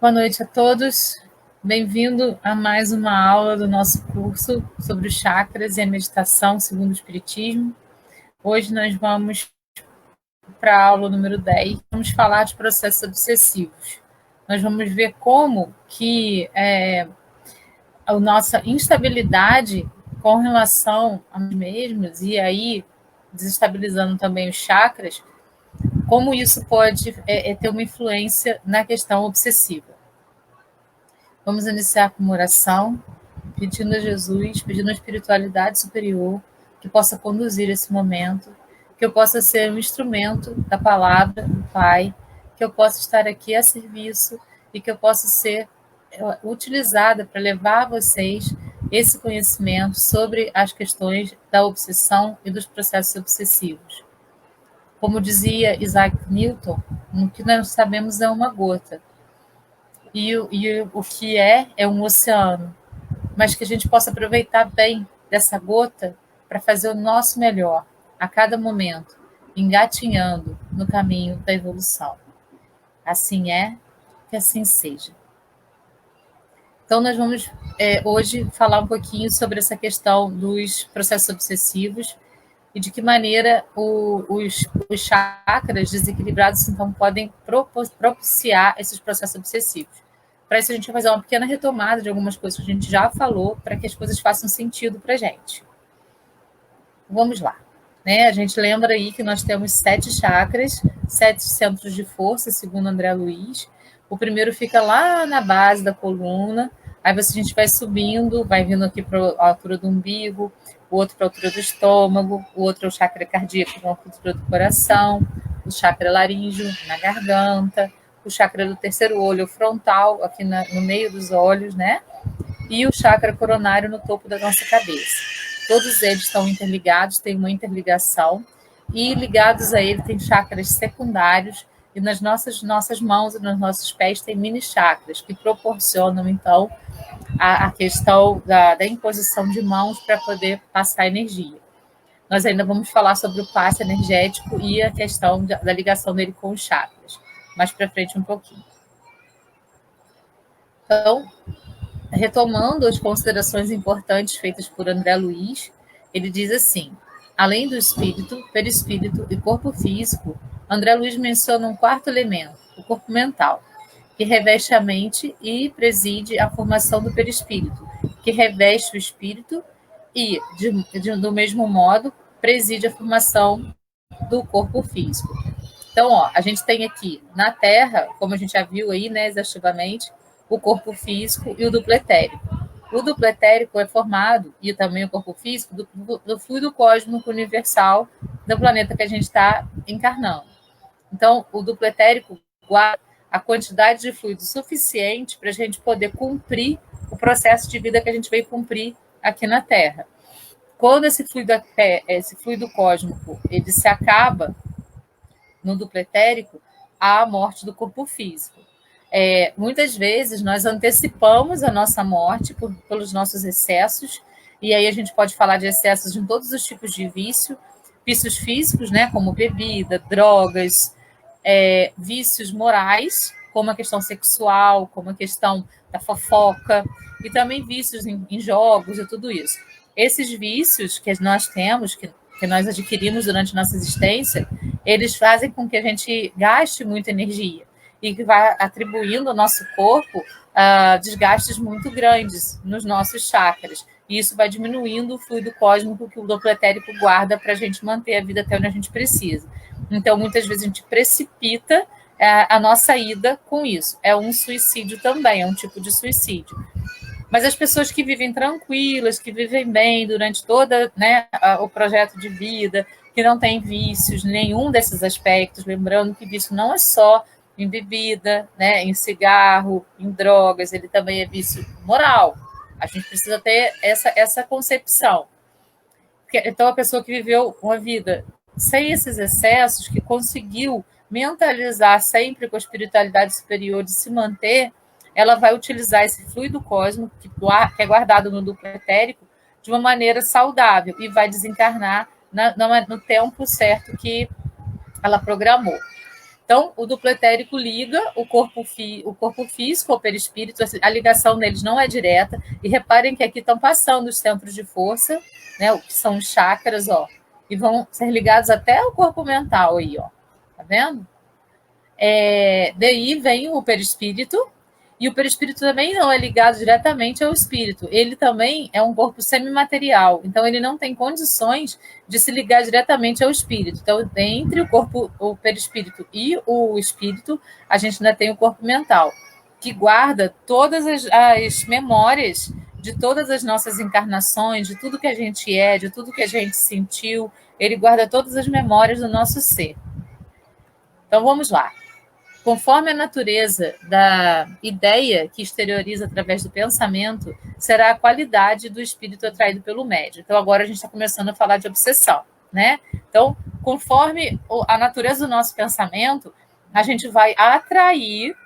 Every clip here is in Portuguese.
Boa noite a todos. Bem-vindo a mais uma aula do nosso curso sobre os chakras e a meditação segundo o Espiritismo. Hoje nós vamos para a aula número 10. Vamos falar de processos obsessivos. Nós vamos ver como que a nossa instabilidade com relação a nós mesmos e aí desestabilizando também os chakras, como isso pode ter uma influência na questão obsessiva. Vamos iniciar com uma oração, pedindo a Jesus, pedindo a espiritualidade superior que possa conduzir esse momento, que eu possa ser um instrumento da palavra do Pai, que eu possa estar aqui a serviço e que eu possa ser utilizada para levar a vocês esse conhecimento sobre as questões da obsessão e dos processos obsessivos. Como dizia Isaac Newton, o que nós sabemos é uma gota. E o que é um oceano, mas que a gente possa aproveitar bem dessa gota para fazer o nosso melhor a cada momento, engatinhando no caminho da evolução. Assim é, que assim seja. Então, nós vamos hoje falar um pouquinho sobre essa questão dos processos obsessivos e de que maneira os chakras desequilibrados então podem propiciar esses processos obsessivos. Para isso, a gente vai fazer uma pequena retomada de algumas coisas que a gente já falou, para que as coisas façam sentido para a gente. Vamos lá. A gente lembra aí que nós temos 7 chakras, 7 centros de força, segundo André Luiz. O primeiro fica lá na base da coluna, aí a gente vai subindo, vai vindo aqui para a altura do umbigo, o outro para a altura do estômago, o outro é o chakra cardíaco, para a altura do coração, o chakra laríngeo, na garganta, o chakra do terceiro olho frontal, aqui no meio dos olhos, né? E o chakra coronário no topo da nossa cabeça. Todos eles estão interligados, têm uma interligação, e ligados a ele tem chakras secundários, e nas nossas mãos e nos nossos pés tem mini chakras, que proporcionam, então, a questão da imposição de mãos para poder passar energia. Nós ainda vamos falar sobre o passe energético e a questão da ligação dele com os chakras, mais para frente um pouquinho. Então, retomando as considerações importantes feitas por André Luiz, ele diz assim: além do espírito, perispírito e corpo físico, André Luiz menciona um quarto elemento, o corpo mental, que reveste a mente e preside a formação do perispírito, que reveste o espírito e, do mesmo modo, preside a formação do corpo físico. Então, a gente tem aqui na Terra, como a gente já viu aí, né, exaustivamente, o corpo físico e o duplo etérico. O duplo etérico é formado, e também o corpo físico, do fluido cósmico universal do planeta que a gente está encarnando. Então, o duplo etérico guarda a quantidade de fluido suficiente para a gente poder cumprir o processo de vida que a gente veio cumprir aqui na Terra. Quando esse fluido cósmico ele se acaba no duplo etérico, há a morte do corpo físico. Muitas vezes nós antecipamos a nossa morte pelos nossos excessos, e aí a gente pode falar de excessos em todos os tipos de vícios físicos, né, como bebida, drogas, vícios morais, como a questão sexual, como a questão da fofoca, e também vícios em jogos e tudo isso. Esses vícios que nós temos, que nós adquirimos durante nossa existência, eles fazem com que a gente gaste muita energia e que vai atribuindo ao nosso corpo desgastes muito grandes nos nossos chakras. E isso vai diminuindo o fluido cósmico que o duplo etérico guarda para a gente manter a vida até onde a gente precisa. Então, muitas vezes a gente precipita a nossa ida com isso. É um suicídio também, é um tipo de suicídio. Mas as pessoas que vivem tranquilas, que vivem bem durante todo, né, o projeto de vida, que não tem vícios, nenhum desses aspectos, lembrando que vício não é só em bebida, né, em cigarro, em drogas, ele também é vício moral. A gente precisa ter essa concepção. Então, a pessoa que viveu uma vida sem esses excessos, que conseguiu mentalizar sempre com a espiritualidade superior de se manter, ela vai utilizar esse fluido cósmico, que é guardado no duplo etérico, de uma maneira saudável e vai desencarnar no tempo certo que ela programou. Então, o duplo etérico liga o corpo físico ao perispírito, a ligação deles não é direta, e reparem que aqui estão passando os centros de força, né, o que são os chakras, ó, e vão ser ligados até o corpo mental aí, ó, tá vendo? Daí vem o perispírito, e o perispírito também não é ligado diretamente ao espírito. Ele também é um corpo semimaterial, então ele não tem condições de se ligar diretamente ao espírito. Então, entre o perispírito e o espírito, a gente ainda tem o corpo mental, que guarda todas as memórias de todas as nossas encarnações, de tudo que a gente é, de tudo que a gente sentiu. Ele guarda todas as memórias do nosso ser. Então, vamos lá. Conforme a natureza da ideia que exterioriza através do pensamento, será a qualidade do espírito atraído pelo médium. Então, agora a gente está começando a falar de obsessão, né? Então, conforme a natureza do nosso pensamento, a gente vai atrair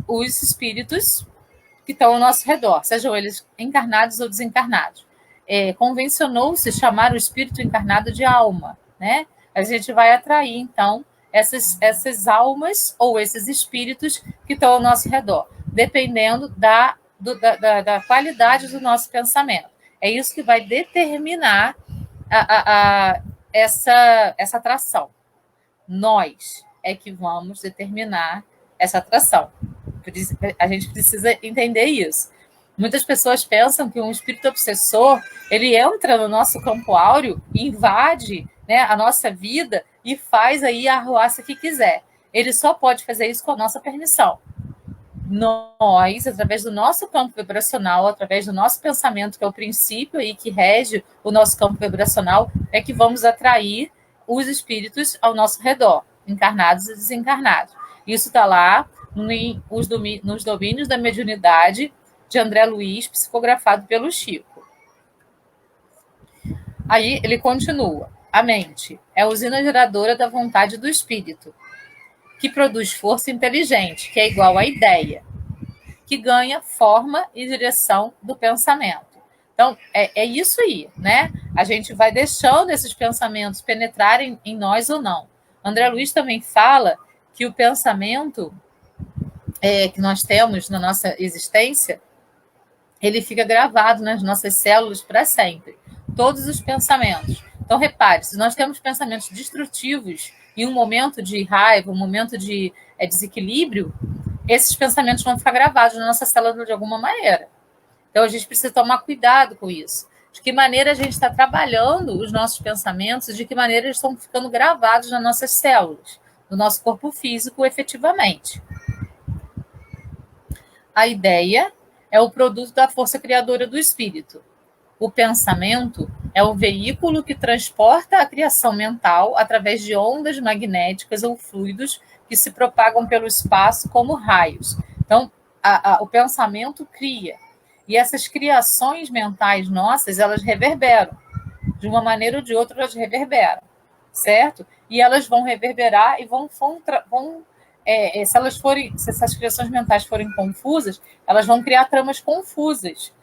os espíritos que estão ao nosso redor, sejam eles encarnados ou desencarnados. Convencionou-se chamar o espírito encarnado de alma, né? A gente vai atrair, então, essas almas ou esses espíritos que estão ao nosso redor, dependendo da qualidade do nosso pensamento. É isso que vai determinar essa atração. Nós é que vamos determinar essa atração. A gente precisa entender isso. Muitas pessoas pensam que um espírito obsessor, ele entra no nosso campo áureo, invade, né, a nossa vida e faz aí a arruaça que quiser. Ele só pode fazer isso com a nossa permissão. Nós, através do nosso campo vibracional, através do nosso pensamento, que é o princípio aí que rege o nosso campo vibracional, é que vamos atrair os espíritos ao nosso redor, encarnados e desencarnados. Isso está lá nos domínios da mediunidade de André Luiz, psicografado pelo Chico. Aí ele continua. A mente é a usina geradora da vontade do espírito, que produz força inteligente, que é igual à ideia, que ganha forma e direção do pensamento. Então, é isso aí, né? A gente vai deixando esses pensamentos penetrarem em nós ou não. André Luiz também fala que o pensamento que nós temos na nossa existência, ele fica gravado nas nossas células para sempre. Todos os pensamentos. Então, repare, se nós temos pensamentos destrutivos em um momento de raiva, um momento de desequilíbrio, esses pensamentos vão ficar gravados na nossa célula de alguma maneira. Então, a gente precisa tomar cuidado com isso. De que maneira a gente está trabalhando os nossos pensamentos, de que maneira eles estão ficando gravados nas nossas células, no nosso corpo físico, efetivamente. A ideia é o produto da força criadora do espírito. O pensamento é o veículo que transporta a criação mental através de ondas magnéticas ou fluidos que se propagam pelo espaço como raios. Então, o pensamento cria. E essas criações mentais nossas, elas reverberam. De uma maneira ou de outra, elas reverberam. Certo? E elas vão reverberar e se essas criações mentais forem confusas, elas vão criar tramas confusas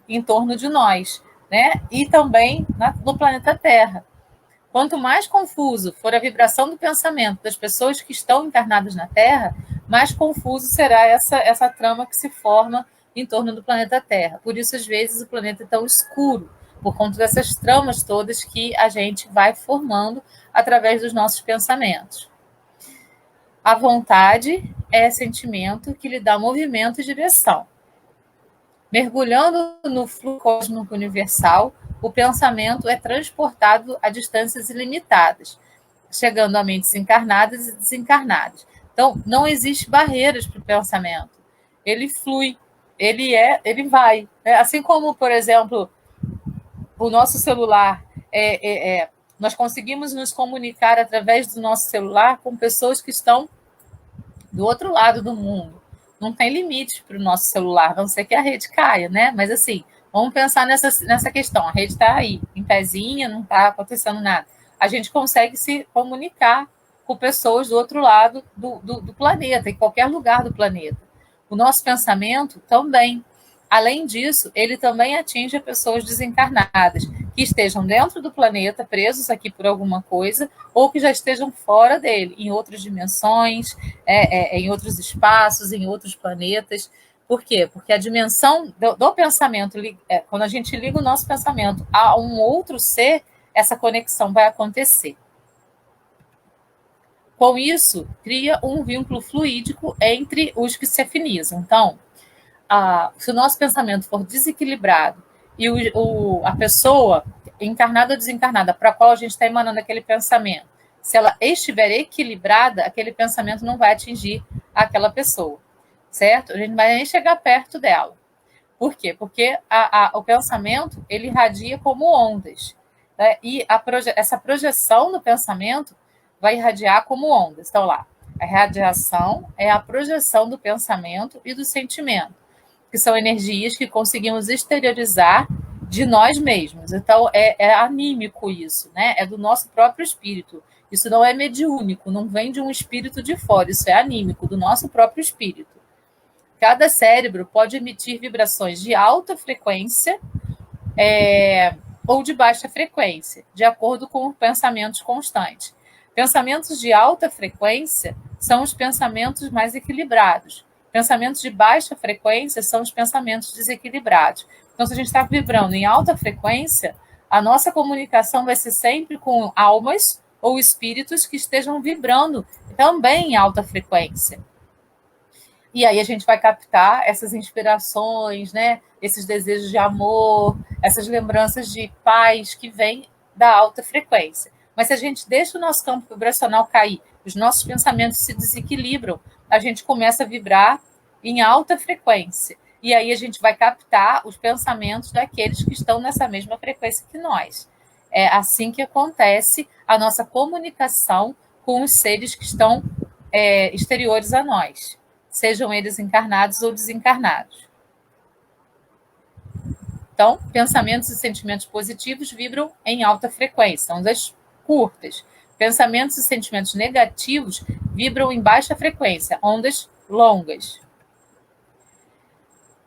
em torno de nós, né? E também no planeta Terra. Quanto mais confuso for a vibração do pensamento das pessoas que estão encarnadas na Terra, mais confuso será essa trama que se forma em torno do planeta Terra. Por isso, às vezes, o planeta é tão escuro, por conta dessas tramas todas que a gente vai formando através dos nossos pensamentos. A vontade é sentimento que lhe dá movimento e direção. Mergulhando no fluxo cósmico universal, o pensamento é transportado a distâncias ilimitadas, chegando a mentes encarnadas e desencarnadas. Então, não existe barreiras para o pensamento. Ele flui, ele vai. Assim como, por exemplo, o nosso celular, nós conseguimos nos comunicar através do nosso celular com pessoas que estão do outro lado do mundo. Não tem limite para o nosso celular, a não ser que a rede caia, né? Mas assim, vamos pensar nessa questão. A rede está aí, em pezinha, não está acontecendo nada. A gente consegue se comunicar com pessoas do outro lado do planeta, em qualquer lugar do planeta. O nosso pensamento também. Além disso, ele também atinge pessoas desencarnadas, que estejam dentro do planeta, presos aqui por alguma coisa, ou que já estejam fora dele, em outras dimensões, em outros espaços, em outros planetas. Por quê? Porque a dimensão do pensamento, quando a gente liga o nosso pensamento a um outro ser, essa conexão vai acontecer. Com isso, cria um vínculo fluídico entre os que se afinizam. Então, se o nosso pensamento for desequilibrado e a pessoa, encarnada ou desencarnada, para a qual a gente está emanando aquele pensamento, se ela estiver equilibrada, aquele pensamento não vai atingir aquela pessoa, certo? A gente não vai nem chegar perto dela. Por quê? Porque o pensamento, ele irradia como ondas, né? E essa projeção do pensamento vai irradiar como ondas. Então, lá, a radiação é a projeção do pensamento e do sentimento, que são energias que conseguimos exteriorizar de nós mesmos. Então, é anímico isso, né? É do nosso próprio espírito. Isso não é mediúnico, não vem de um espírito de fora, isso é anímico, do nosso próprio espírito. Cada cérebro pode emitir vibrações de alta frequência ou de baixa frequência, de acordo com os pensamentos constantes. Pensamentos de alta frequência são os pensamentos mais equilibrados. Pensamentos de baixa frequência são os pensamentos desequilibrados. Então, se a gente está vibrando em alta frequência, a nossa comunicação vai ser sempre com almas ou espíritos que estejam vibrando também em alta frequência. E aí a gente vai captar essas inspirações, né? Esses desejos de amor, essas lembranças de paz que vêm da alta frequência. Mas se a gente deixa o nosso campo vibracional cair, os nossos pensamentos se desequilibram, a gente começa a vibrar em alta frequência. E aí a gente vai captar os pensamentos daqueles que estão nessa mesma frequência que nós. É assim que acontece a nossa comunicação com os seres que estão exteriores a nós, sejam eles encarnados ou desencarnados. Então, pensamentos e sentimentos positivos vibram em alta frequência, ondas curtas. Pensamentos e sentimentos negativos vibram em baixa frequência, ondas longas.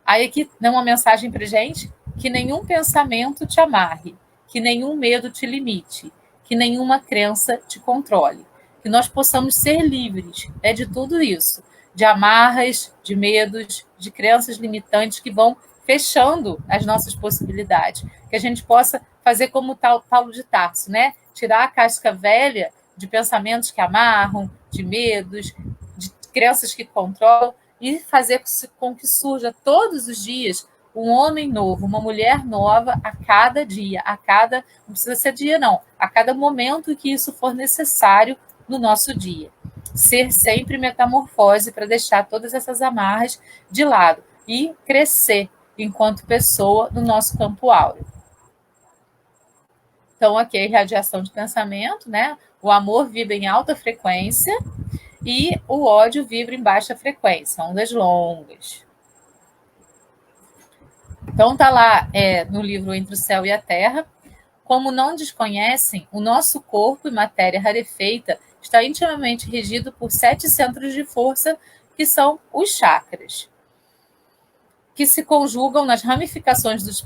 Aí aqui dá uma mensagem para gente: que nenhum pensamento te amarre, que nenhum medo te limite, que nenhuma crença te controle. Que nós possamos ser livres de tudo isso, de amarras, de medos, de crenças limitantes que vão fechando as nossas possibilidades. Que a gente possa fazer como Paulo de Tarso, né? Tirar a casca velha de pensamentos que amarram, de medos, de crenças que controlam, e fazer com que surja todos os dias um homem novo, uma mulher nova a cada dia, não precisa ser dia não, a cada momento que isso for necessário no nosso dia. Ser sempre metamorfose para deixar todas essas amarras de lado e crescer enquanto pessoa no nosso campo áureo. Então, aqui é radiação de pensamento, né? O amor vibra em alta frequência e o ódio vibra em baixa frequência, ondas longas. Então, está lá no livro Entre o Céu e a Terra. Como não desconhecem, o nosso corpo e matéria rarefeita está intimamente regido por 7 centros de força, que são os chakras, que se conjugam nas ramificações dos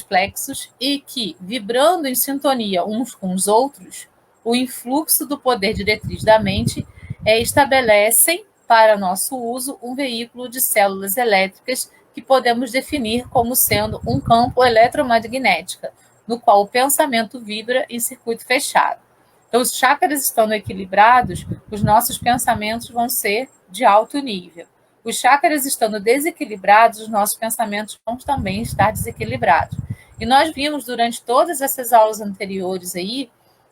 plexos e que, vibrando em sintonia uns com os outros, o influxo do poder diretriz da mente estabelecem para nosso uso um veículo de células elétricas que podemos definir como sendo um campo eletromagnético, no qual o pensamento vibra em circuito fechado. Então, os chakras estando equilibrados, os nossos pensamentos vão ser de alto nível. Os chakras estando desequilibrados, os nossos pensamentos vão também estar desequilibrados. E nós vimos durante todas essas aulas anteriores aí,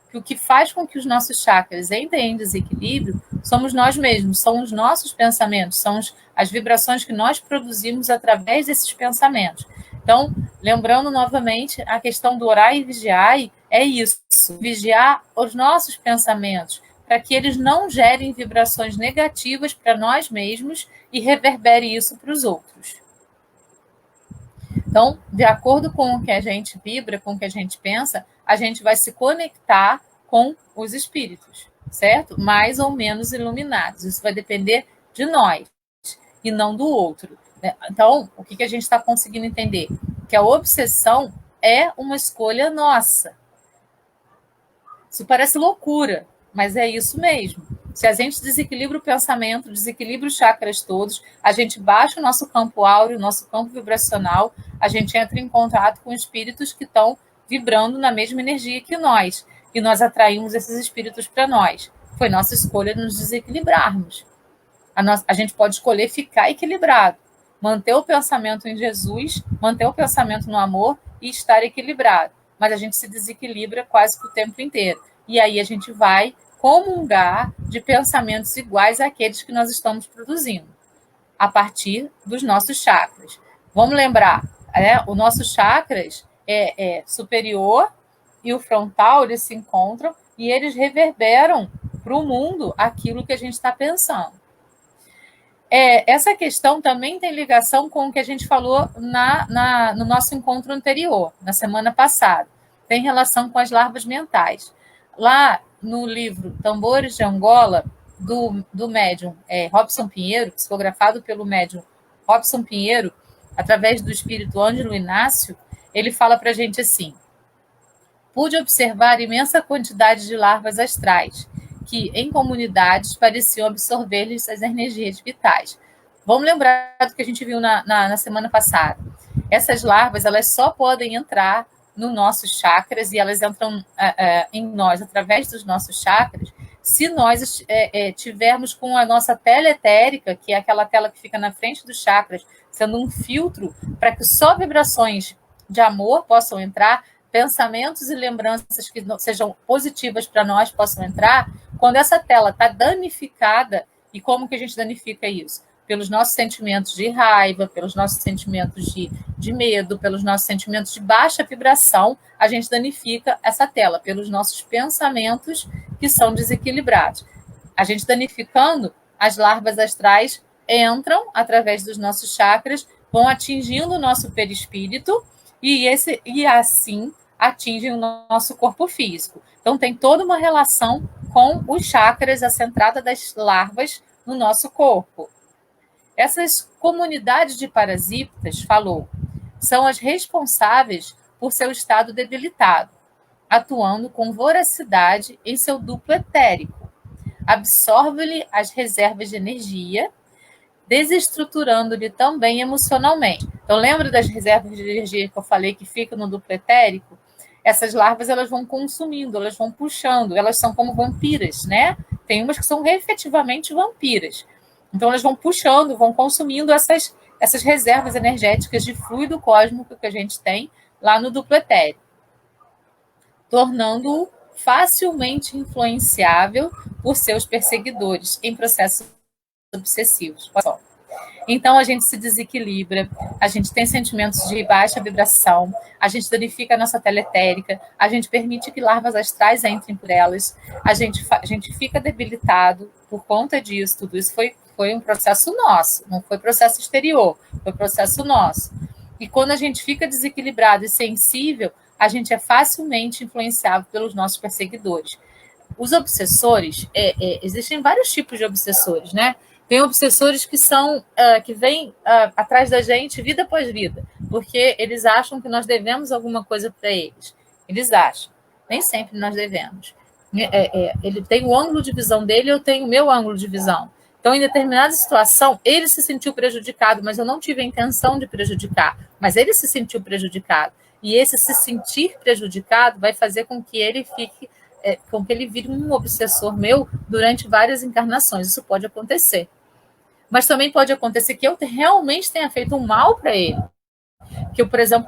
que o que faz com que os nossos chakras entrem em desequilíbrio somos nós mesmos, são os nossos pensamentos, são as vibrações que nós produzimos através desses pensamentos. Então, lembrando novamente, a questão do orar e vigiar é isso, vigiar os nossos pensamentos, para que eles não gerem vibrações negativas para nós mesmos e reverberem isso para os outros. Então, de acordo com o que a gente vibra, com o que a gente pensa, a gente vai se conectar com os espíritos, certo? Mais ou menos iluminados. Isso vai depender de nós e não do outro. Então, o que a gente está conseguindo entender? Que a obsessão é uma escolha nossa. Isso parece loucura, mas é isso mesmo. Se a gente desequilibra o pensamento, desequilibra os chakras todos, a gente baixa o nosso campo áureo, o nosso campo vibracional, a gente entra em contato com espíritos que estão vibrando na mesma energia que nós. E nós atraímos esses espíritos para nós. Foi nossa escolha nos desequilibrarmos. A gente pode escolher ficar equilibrado, manter o pensamento em Jesus, manter o pensamento no amor e estar equilibrado. Mas a gente se desequilibra quase que o tempo inteiro. E aí a gente vai comungar de pensamentos iguais àqueles que nós estamos produzindo, a partir dos nossos chakras. Vamos lembrar, o nosso chakras é superior e o frontal, eles se encontram e eles reverberam para o mundo aquilo que a gente está pensando. Essa questão também tem ligação com o que a gente falou no nosso encontro anterior, na semana passada. Tem relação com as larvas mentais. Lá no livro Tambores de Angola, do médium Robson Pinheiro, psicografado pelo médium Robson Pinheiro, através do espírito Ângelo Inácio, ele fala para a gente assim: pude observar imensa quantidade de larvas astrais, que, em comunidades, pareciam absorver-lhes as energias vitais. Vamos lembrar do que a gente viu na semana passada. Essas larvas, elas só podem entrar nos nossos chakras e elas entram em nós através dos nossos chakras se nós tivermos com a nossa tela etérica, que é aquela tela que fica na frente dos chakras, sendo um filtro para que só vibrações de amor possam entrar, pensamentos e lembranças que sejam positivas para nós possam entrar. Quando essa tela está danificada, e como que a gente danifica isso? Pelos nossos sentimentos de raiva, pelos nossos sentimentos de medo, pelos nossos sentimentos de baixa vibração, a gente danifica essa tela, pelos nossos pensamentos que são desequilibrados. A gente danificando, as larvas astrais entram através dos nossos chakras, vão atingindo o nosso perispírito e assim atingem o nosso corpo físico. Então, tem toda uma relação com os chakras, a centrada das larvas no nosso corpo. Essas comunidades de parasitas, falou, são as responsáveis por seu estado debilitado, atuando com voracidade em seu duplo etérico. Absorve-lhe as reservas de energia, desestruturando-lhe também emocionalmente. Então, lembra das reservas de energia que eu falei que ficam no duplo etérico? Essas larvas, elas vão consumindo, elas vão puxando, elas são como vampiras, né? Tem umas que são efetivamente vampiras. Então, elas vão puxando, vão consumindo essas reservas energéticas de fluido cósmico que a gente tem lá no duplo etérico, tornando-o facilmente influenciável por seus perseguidores em processos obsessivos. Então, a gente se desequilibra, a gente tem sentimentos de baixa vibração, a gente danifica a nossa tela etérica, a gente permite que larvas astrais entrem por elas, a gente fica debilitado por conta disso. Tudo isso foi um processo nosso, não foi processo exterior, foi processo nosso. E quando a gente fica desequilibrado e sensível, a gente é facilmente influenciável pelos nossos perseguidores. Os obsessores, existem vários tipos de obsessores, né? Tem obsessores que vêm atrás da gente vida após vida, porque eles acham que nós devemos alguma coisa para eles. Eles acham. Nem sempre nós devemos. Ele tem o ângulo de visão dele, eu tenho o meu ângulo de visão. Então, em determinada situação, ele se sentiu prejudicado, mas eu não tive a intenção de prejudicar. Mas ele se sentiu prejudicado. E esse se sentir prejudicado vai fazer com que ele vire um obsessor meu durante várias encarnações. Isso pode acontecer. Mas também pode acontecer que eu realmente tenha feito um mal para ele. Que eu, por exemplo,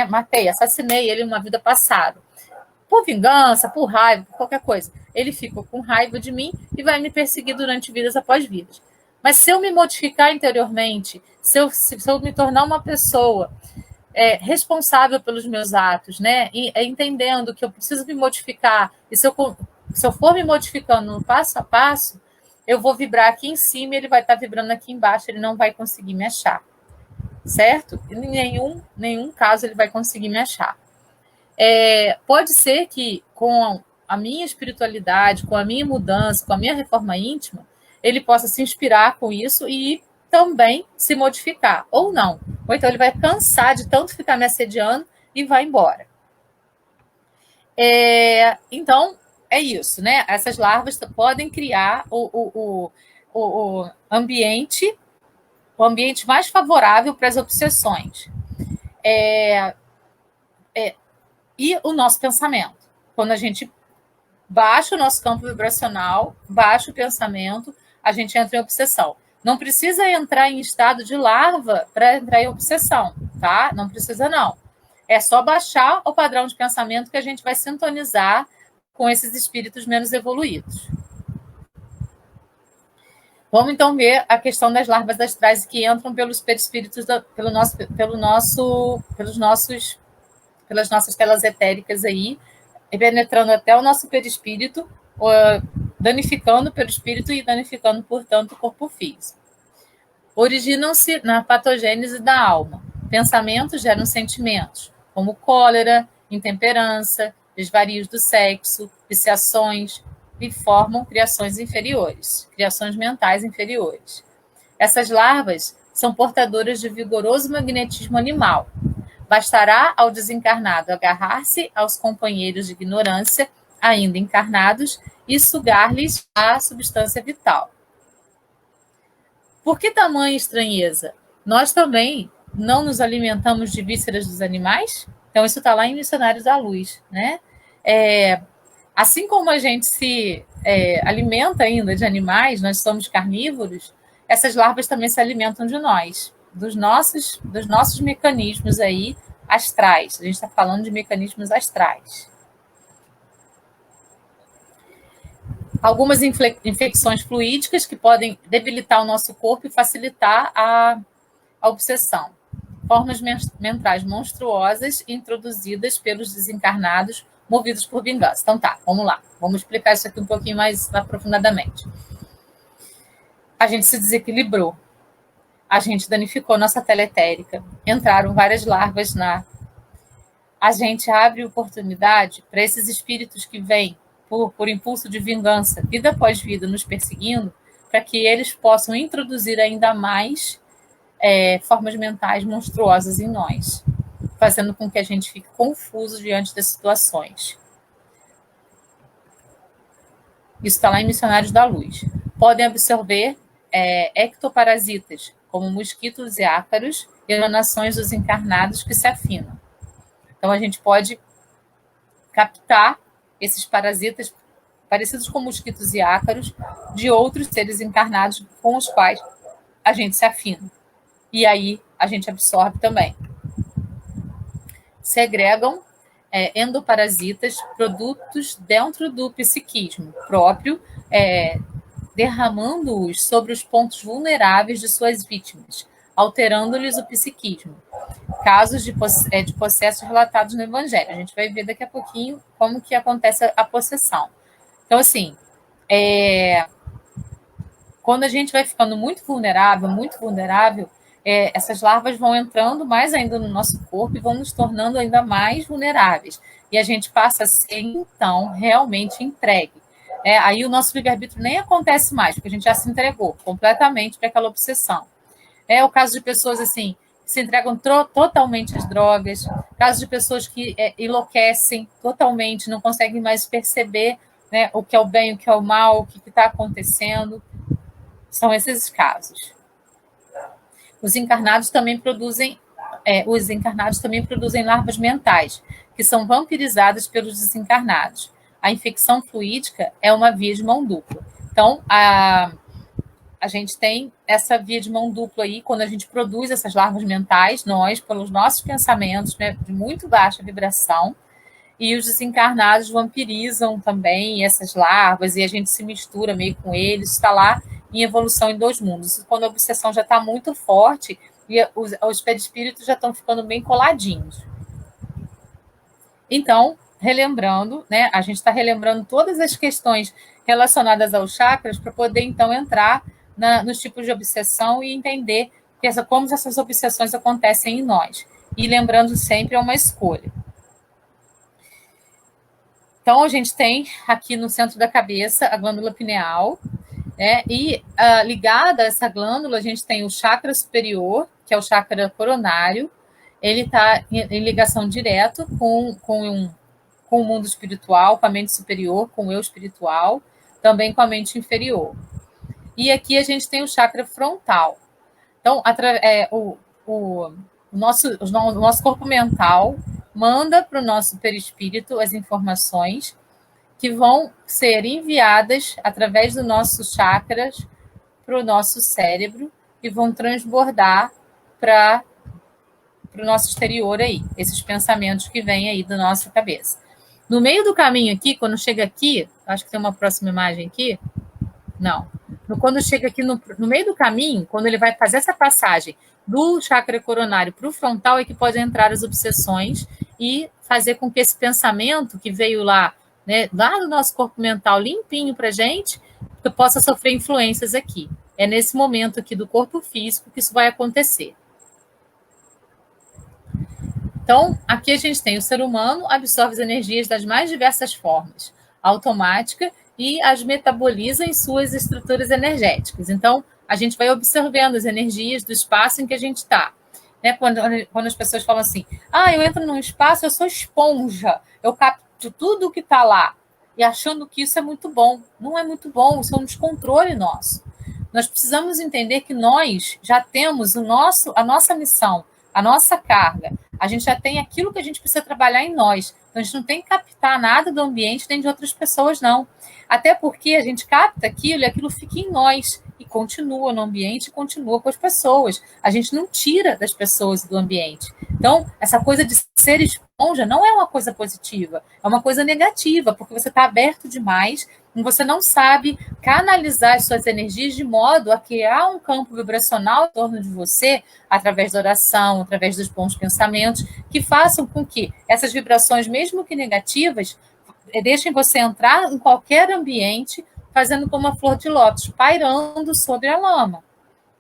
matei, assassinei ele numa vida passada. Por vingança, por raiva, por qualquer coisa. Ele fica com raiva de mim e vai me perseguir durante vidas após vidas. Mas se eu me modificar interiormente, se eu me tornar uma pessoa responsável pelos meus atos, né? E entendendo que eu preciso me modificar, e se eu for me modificando no passo a passo, eu vou vibrar aqui em cima e ele vai estar vibrando aqui embaixo, ele não vai conseguir me achar, certo? Em nenhum caso ele vai conseguir me achar. Pode ser que com a minha espiritualidade, com a minha mudança, com a minha reforma íntima, ele possa se inspirar com isso e também se modificar, ou não. Ou então ele vai cansar de tanto ficar me assediando e vai embora. Então, é isso, né? Essas larvas podem criar o ambiente mais favorável para as obsessões. E o nosso pensamento. Quando a gente baixa o nosso campo vibracional, baixa o pensamento, a gente entra em obsessão. Não precisa entrar em estado de larva para entrar em obsessão, tá? Não precisa, não. É só baixar o padrão de pensamento que a gente vai sintonizar com esses espíritos menos evoluídos. Vamos então ver a questão das larvas astrais que entram pelos perispíritos, pelas nossas telas etéricas aí, penetrando até o nosso perispírito, danificando o perispírito e danificando, portanto, o corpo físico. Originam-se na patogênese da alma. Pensamentos geram sentimentos, como cólera, intemperança, desvarios do sexo, viciações, e formam criações inferiores, criações mentais inferiores. Essas larvas são portadoras de vigoroso magnetismo animal. Bastará ao desencarnado agarrar-se aos companheiros de ignorância, ainda encarnados, e sugar-lhes a substância vital. Por que tamanha estranheza? Nós também não nos alimentamos de vísceras dos animais? Então, isso está lá em Missionários da Luz, né? Assim como a gente se alimenta ainda de animais, nós somos carnívoros, essas larvas também se alimentam de nós, dos nossos mecanismos aí astrais. A gente está falando de mecanismos astrais. Algumas infecções fluídicas que podem debilitar o nosso corpo e facilitar a obsessão. Formas mentais monstruosas introduzidas pelos desencarnados movidos por vingança. Então tá, vamos lá. Vamos explicar isso aqui um pouquinho mais aprofundadamente. A gente se desequilibrou. A gente danificou nossa tela etérica. Entraram várias larvas A gente abre oportunidade para esses espíritos que vêm por impulso de vingança, vida após vida, nos perseguindo, para que eles possam introduzir ainda mais formas mentais monstruosas em nós, fazendo com que a gente fique confuso diante das situações. Isso está lá em Missionários da Luz. Podem absorver ectoparasitas, como mosquitos e ácaros, e emanações dos encarnados que se afinam. Então, a gente pode captar esses parasitas parecidos com mosquitos e ácaros de outros seres encarnados com os quais a gente se afina. E aí a gente absorve também. Segregam endoparasitas, produtos dentro do psiquismo próprio, derramando-os sobre os pontos vulneráveis de suas vítimas, alterando-lhes o psiquismo. Casos de processos relatados no Evangelho. A gente vai ver daqui a pouquinho como que acontece a possessão. Então, assim, quando a gente vai ficando muito vulnerável, essas larvas vão entrando mais ainda no nosso corpo e vão nos tornando ainda mais vulneráveis. E a gente passa a ser, então, realmente entregue. Aí o nosso livre-arbítrio nem acontece mais, porque a gente já se entregou completamente para aquela obsessão. É o caso de pessoas assim que se entregam totalmente às drogas, caso de pessoas que enlouquecem totalmente, não conseguem mais perceber, né, o que é o bem, o que é o mal, o que está acontecendo. São esses casos. Os encarnados também produzem larvas mentais, que são vampirizadas pelos desencarnados. A infecção fluídica é uma via de mão dupla. Então, a gente tem essa via de mão dupla aí, quando a gente produz essas larvas mentais, nós, pelos nossos pensamentos, né, de muito baixa vibração, e os desencarnados vampirizam também essas larvas, e a gente se mistura meio com eles, está lá em evolução em dois mundos. Quando a obsessão já está muito forte, e os perispíritos já estão ficando bem coladinhos. Então, relembrando, né, a gente está relembrando todas as questões relacionadas aos chakras para poder, então, entrar nos tipos de obsessão e entender como essas obsessões acontecem em nós. E lembrando sempre, é uma escolha. Então, a gente tem aqui no centro da cabeça a glândula pineal, né? E ligada a essa glândula, a gente tem o chakra superior, que é o chakra coronário, ele está em ligação direta com o mundo espiritual, com a mente superior, com o eu espiritual, também com a mente inferior. E aqui a gente tem o chakra frontal. Então, o nosso corpo mental manda para o nosso perispírito as informações que vão ser enviadas através dos nossos chakras para o nosso cérebro e vão transbordar para o nosso exterior aí, esses pensamentos que vêm aí da nossa cabeça. No meio do caminho aqui, quando chega aqui, acho que tem uma próxima imagem aqui, não. Quando chega aqui no meio do caminho, quando ele vai fazer essa passagem do chakra coronário para o frontal, é que podem entrar as obsessões e fazer com que esse pensamento que veio lá, né, lá do nosso corpo mental limpinho para a gente, que possa sofrer influências aqui. É nesse momento aqui do corpo físico que isso vai acontecer. Então, aqui a gente tem o ser humano absorve as energias das mais diversas formas, automática, e as metaboliza em suas estruturas energéticas. Então, a gente vai observando as energias do espaço em que a gente está. Né? Quando as pessoas falam assim, eu entro num espaço, eu sou esponja, eu capto tudo o que está lá, e achando que isso é muito bom. Não é muito bom, isso é um descontrole nosso. Nós precisamos entender que nós já temos a nossa missão, a nossa carga. A gente já tem aquilo que a gente precisa trabalhar em nós. Então, a gente não tem que captar nada do ambiente nem de outras pessoas, não. Até porque a gente capta aquilo e aquilo fica em nós e continua no ambiente e continua com as pessoas. A gente não tira das pessoas e do ambiente. Então, essa coisa de ser esponja não é uma coisa positiva, é uma coisa negativa, porque você está aberto demais, você não sabe canalizar as suas energias de modo a criar um campo vibracional em torno de você, através da oração, através dos bons pensamentos, que façam com que essas vibrações, mesmo que negativas, deixem você entrar em qualquer ambiente, fazendo como uma flor de lótus, pairando sobre a lama,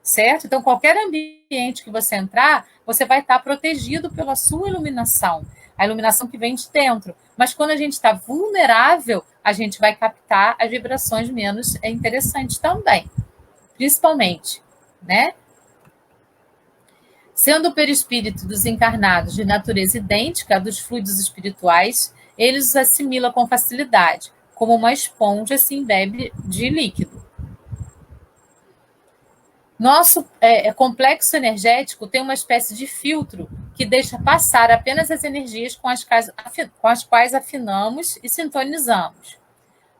certo? Então, qualquer ambiente que você entrar, você vai estar protegido pela sua iluminação, a iluminação que vem de dentro. Mas quando a gente está vulnerável, a gente vai captar as vibrações menos interessantes também, principalmente, né? Sendo o perispírito dos encarnados de natureza idêntica à dos fluidos espirituais, ele os assimila com facilidade, como uma esponja se embebe de líquido. Nosso complexo energético tem uma espécie de filtro que deixa passar apenas as energias com as quais afinamos e sintonizamos.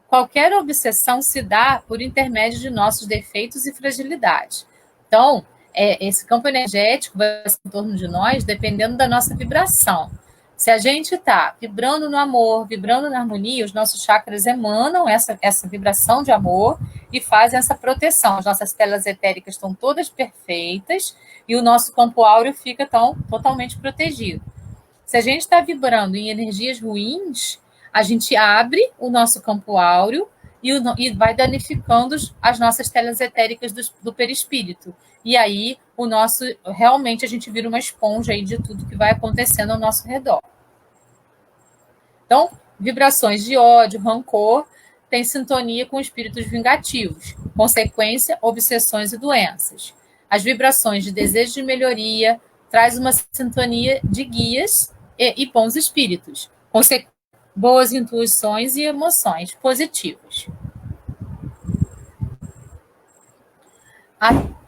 Qualquer obsessão se dá por intermédio de nossos defeitos e fragilidades. Então, esse campo energético vai ser em torno de nós dependendo da nossa vibração. Se a gente está vibrando no amor, vibrando na harmonia, os nossos chakras emanam essa vibração de amor e fazem essa proteção. As nossas telas etéricas estão todas perfeitas e o nosso campo áureo fica totalmente protegido. Se a gente está vibrando em energias ruins, a gente abre o nosso campo áureo e vai danificando as nossas telas etéricas do perispírito. E aí, realmente, a gente vira uma esponja aí de tudo que vai acontecendo ao nosso redor. Então, vibrações de ódio, rancor, têm sintonia com espíritos vingativos. Consequência, obsessões e doenças. As vibrações de desejo de melhoria traz uma sintonia de guias e bons espíritos. Boas intuições e emoções positivas.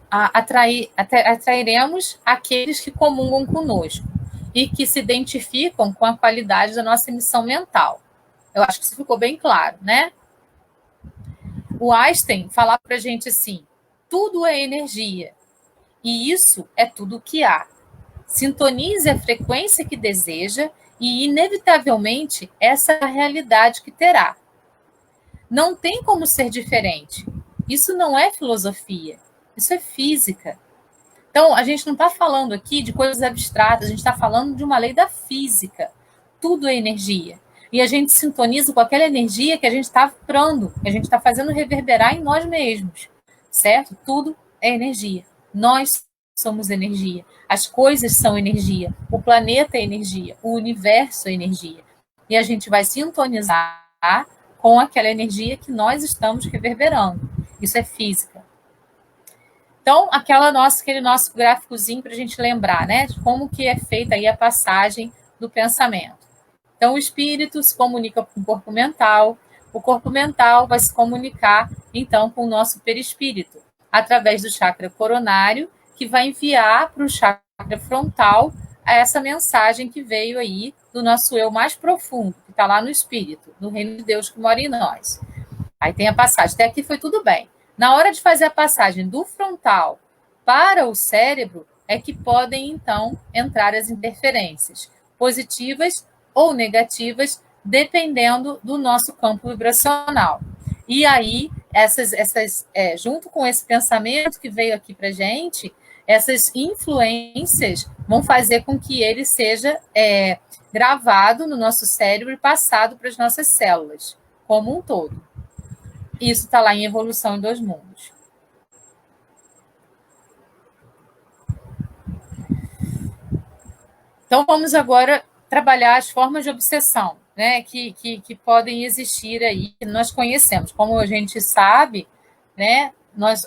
Atrairemos aqueles que comungam conosco e que se identificam com a qualidade da nossa emissão mental. Eu acho que isso ficou bem claro, né? O Einstein falava para a gente assim, tudo é energia, e isso é tudo o que há. Sintonize a frequência que deseja e, inevitavelmente, essa é a realidade que terá. Não tem como ser diferente. Isso não é filosofia, isso é física. Então, a gente não está falando aqui de coisas abstratas, a gente está falando de uma lei da física. Tudo é energia. E a gente sintoniza com aquela energia que a gente está vibrando, que a gente está fazendo reverberar em nós mesmos, certo? Tudo é energia. Nós somos energia. As coisas são energia. O planeta é energia. O universo é energia. E a gente vai sintonizar com aquela energia que nós estamos reverberando. Isso é física. Então, aquele nosso gráficozinho para a gente lembrar, né, de como que é feita aí a passagem do pensamento. Então, o espírito se comunica com o corpo mental vai se comunicar, então, com o nosso perispírito, através do chakra coronário, que vai enviar para o chakra frontal essa mensagem que veio aí do nosso eu mais profundo, que está lá no espírito, no reino de Deus que mora em nós. Aí tem a passagem, até aqui foi tudo bem. Na hora de fazer a passagem do frontal para o cérebro, é que podem, então, entrar as interferências, positivas ou negativas, dependendo do nosso campo vibracional. E aí, junto com esse pensamento que veio aqui para a gente, essas influências vão fazer com que ele seja gravado no nosso cérebro e passado para as nossas células, como um todo. Isso está lá em Evolução em Dois Mundos. Então, vamos agora trabalhar as formas de obsessão, né, que podem existir aí, que nós conhecemos. Como a gente sabe, né,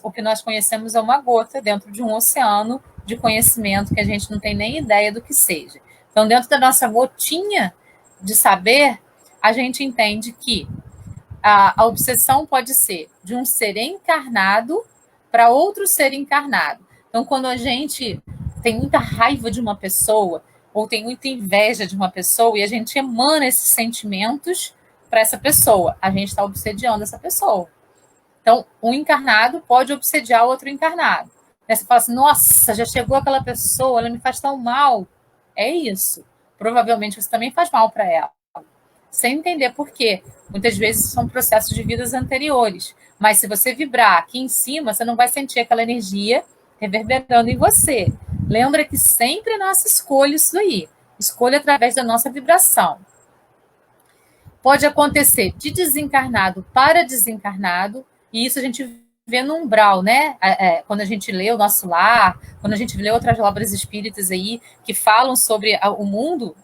o que nós conhecemos é uma gota dentro de um oceano de conhecimento que a gente não tem nem ideia do que seja. Então, dentro da nossa gotinha de saber, a gente entende que a obsessão pode ser de um ser encarnado para outro ser encarnado. Então, quando a gente tem muita raiva de uma pessoa ou tem muita inveja de uma pessoa e a gente emana esses sentimentos para essa pessoa, a gente está obsediando essa pessoa. Então, um encarnado pode obsediar outro encarnado. Aí você fala assim, nossa, já chegou aquela pessoa, ela me faz tão mal. É isso. Provavelmente você também faz mal para ela. Sem entender por quê. Muitas vezes são processos de vidas anteriores. Mas se você vibrar aqui em cima, você não vai sentir aquela energia reverberando em você. Lembra que sempre é nossa escolha isso aí. Escolha através da nossa vibração. Pode acontecer de desencarnado para desencarnado, e isso a gente vê no umbral, né? Quando a gente lê o Nosso Lar, quando a gente lê outras obras espíritas aí que falam sobre o mundo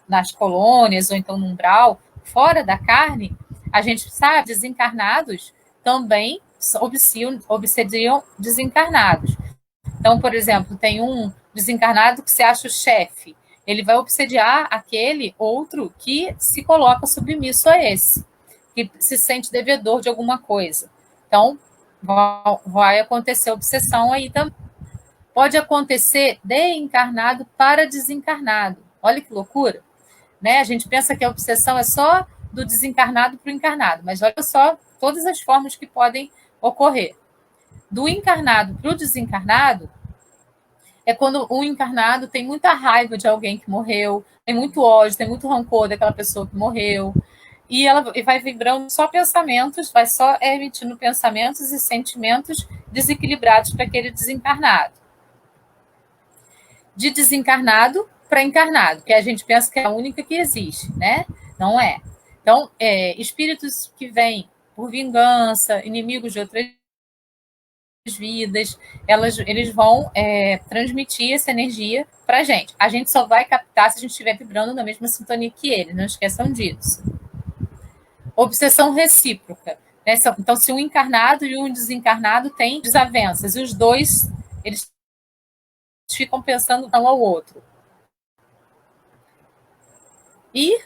nas colônias ou então no umbral, fora da carne, a gente sabe, desencarnados também obsediam desencarnados. Então, por exemplo, tem um desencarnado que se acha o chefe, ele vai obsediar aquele outro que se coloca submisso a esse, que se sente devedor de alguma coisa. Então, vai acontecer obsessão aí também. Pode acontecer de encarnado para desencarnado. Olha que loucura. Né? A gente pensa que a obsessão é só do desencarnado para o encarnado, mas olha só todas as formas que podem ocorrer. Do encarnado para o desencarnado, é quando o encarnado tem muita raiva de alguém que morreu, tem muito ódio, tem muito rancor daquela pessoa que morreu, e ela vai vibrando só pensamentos, vai só emitindo pensamentos e sentimentos desequilibrados para aquele desencarnado. De desencarnado para encarnado, que a gente pensa que é a única que existe, né? Não é. Então, espíritos que vêm por vingança, inimigos de outras vidas, eles vão transmitir essa energia para a gente. A gente só vai captar se a gente estiver vibrando na mesma sintonia que ele, não esqueçam disso. Obsessão recíproca. Né? Então, se um encarnado e um desencarnado têm desavenças, e os dois, eles ficam pensando um ao outro. E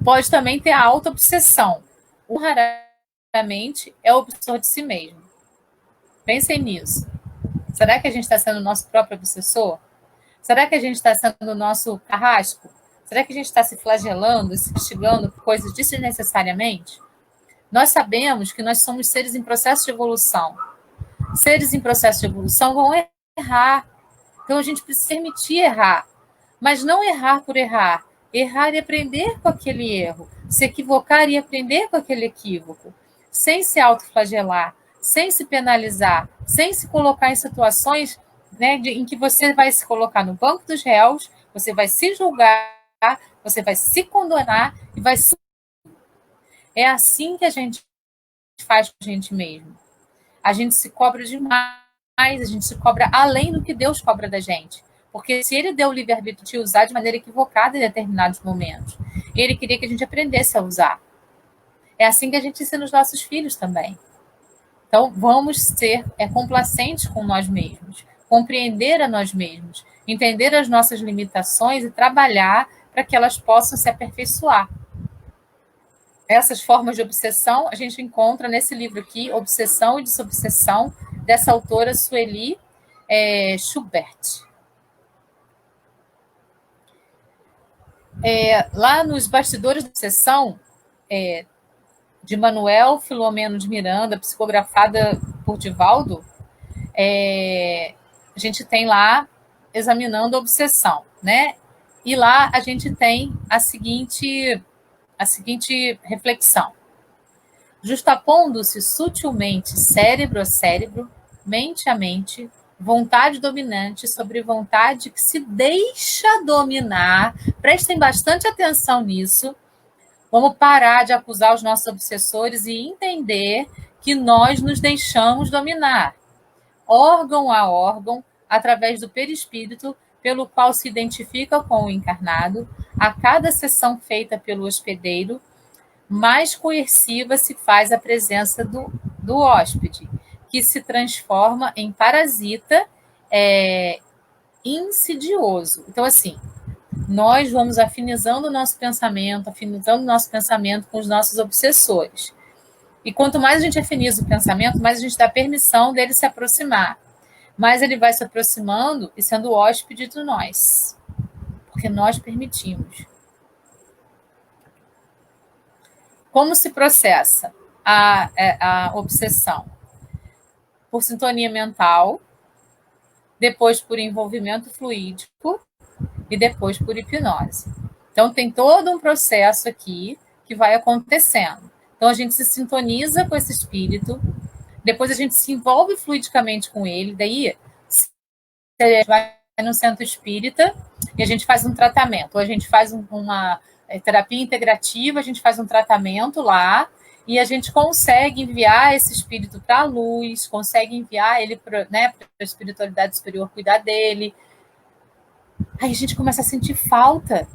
pode também ter a auto-obsessão. Raramente é o obsessor de si mesmo. Pensem nisso. Será que a gente está sendo o nosso próprio obsessor? Será que a gente está sendo o nosso carrasco? Será que a gente está se flagelando, se castigando por coisas desnecessariamente? Nós sabemos que nós somos seres em processo de evolução. Seres em processo de evolução vão errar. Então a gente precisa permitir errar. Mas não errar por errar. Errar e aprender com aquele erro. Se equivocar e aprender com aquele equívoco. Sem se autoflagelar, sem se penalizar, sem se colocar em situações, né, em que você vai se colocar no banco dos réus, você vai se julgar, você vai se condenar e vai se... É assim que a gente faz com a gente mesmo. A gente se cobra demais, a gente se cobra além do que Deus cobra da gente. Porque se ele deu o livre-arbítrio de usar de maneira equivocada em determinados momentos, ele queria que a gente aprendesse a usar. É assim que a gente ensina os nossos filhos também. Então, vamos ser complacentes com nós mesmos, compreender a nós mesmos, entender as nossas limitações e trabalhar para que elas possam se aperfeiçoar. Essas formas de obsessão a gente encontra nesse livro aqui, Obsessão e Desobsessão, dessa autora Sueli Schubert. Lá nos bastidores da obsessão, de Manuel Filomeno de Miranda, psicografada por Divaldo, a gente tem lá examinando a obsessão, né? E lá a gente tem a seguinte reflexão. Justapondo-se sutilmente cérebro a cérebro, mente a mente, vontade dominante sobre vontade que se deixa dominar. Prestem bastante atenção nisso. Vamos parar de acusar os nossos obsessores e entender que nós nos deixamos dominar, órgão a órgão, através do perispírito, pelo qual se identifica com o encarnado, a cada sessão feita pelo hospedeiro, mais coerciva se faz a presença do hóspede, que se transforma em parasita insidioso. Então, assim, nós vamos afinizando o nosso pensamento com os nossos obsessores. E quanto mais a gente afiniza o pensamento, mais a gente dá permissão dele se aproximar. Mais ele vai se aproximando e sendo hóspede de nós. Porque nós permitimos. Como se processa a obsessão? Por sintonia mental, depois por envolvimento fluídico e depois por hipnose. Então, tem todo um processo aqui que vai acontecendo. Então, a gente se sintoniza com esse espírito, depois a gente se envolve fluidicamente com ele, daí a gente vai no centro espírita e a gente faz um tratamento, ou a gente faz uma terapia integrativa, a gente faz um tratamento lá e a gente consegue enviar esse espírito para a luz, consegue enviar ele para a espiritualidade superior cuidar dele. Aí a gente começa a sentir falta.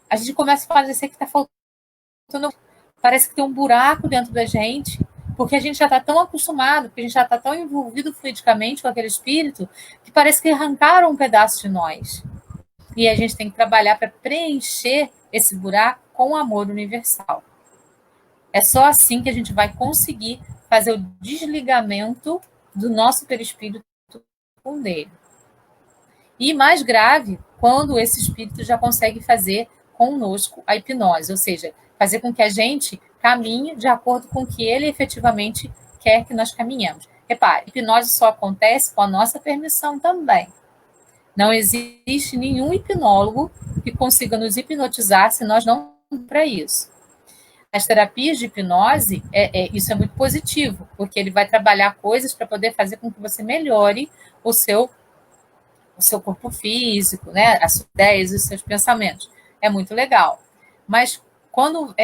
A gente começa a parecer que está faltando. Parece que tem um buraco dentro da gente, porque a gente já está tão acostumado, porque a gente já está tão envolvido fluidicamente com aquele espírito, que parece que arrancaram um pedaço de nós. E a gente tem que trabalhar para preencher esse buraco com o amor universal. É só assim que a gente vai conseguir fazer o desligamento do nosso perispírito com o dele. E mais grave, quando esse espírito já consegue fazer conosco a hipnose, ou seja, fazer com que a gente caminhe de acordo com o que ele efetivamente quer que nós caminhemos. Repare, a hipnose só acontece com a nossa permissão também. Não existe nenhum hipnólogo que consiga nos hipnotizar se nós não para isso. As terapias de hipnose, isso é muito positivo, porque ele vai trabalhar coisas para poder fazer com que você melhore o seu corpo físico, né? As suas ideias, os seus pensamentos. É muito legal. Mas quando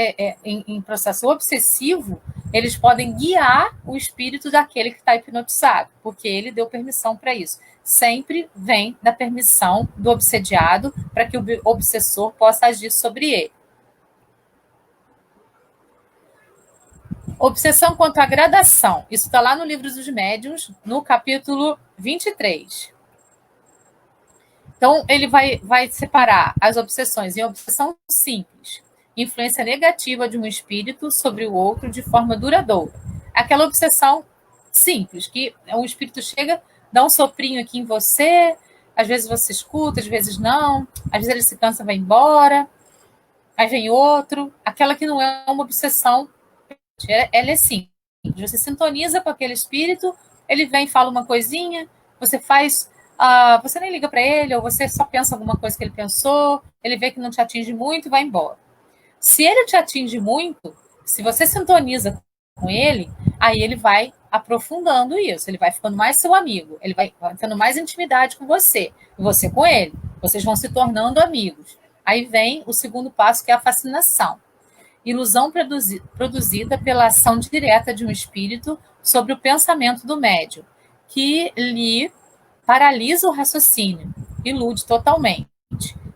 em processo obsessivo, eles podem guiar o espírito daquele que está hipnotizado, porque ele deu permissão para isso. Sempre vem da permissão do obsediado para que o obsessor possa agir sobre ele. Obsessão quanto à gradação. Isso está lá no Livro dos Médiuns, no capítulo 23. Então, ele vai separar as obsessões em obsessão simples, influência negativa de um espírito sobre o outro de forma duradoura. Aquela obsessão simples, que um espírito chega, dá um soprinho aqui em você, às vezes você escuta, às vezes não, às vezes ele se cansa e vai embora, aí vem outro. Aquela que não é uma obsessão, ela é simples. Você sintoniza com aquele espírito, ele vem e fala uma coisinha, você faz... você nem liga para ele, ou você só pensa alguma coisa que ele pensou, ele vê que não te atinge muito e vai embora. Se ele te atinge muito, se você sintoniza com ele, aí ele vai aprofundando isso, ele vai ficando mais seu amigo, ele vai tendo mais intimidade com você, e você com ele. Vocês vão se tornando amigos. Aí vem o segundo passo, que é a fascinação. Ilusão produzida pela ação direta de um espírito sobre o pensamento do médium, que lhe paralisa o raciocínio, ilude totalmente.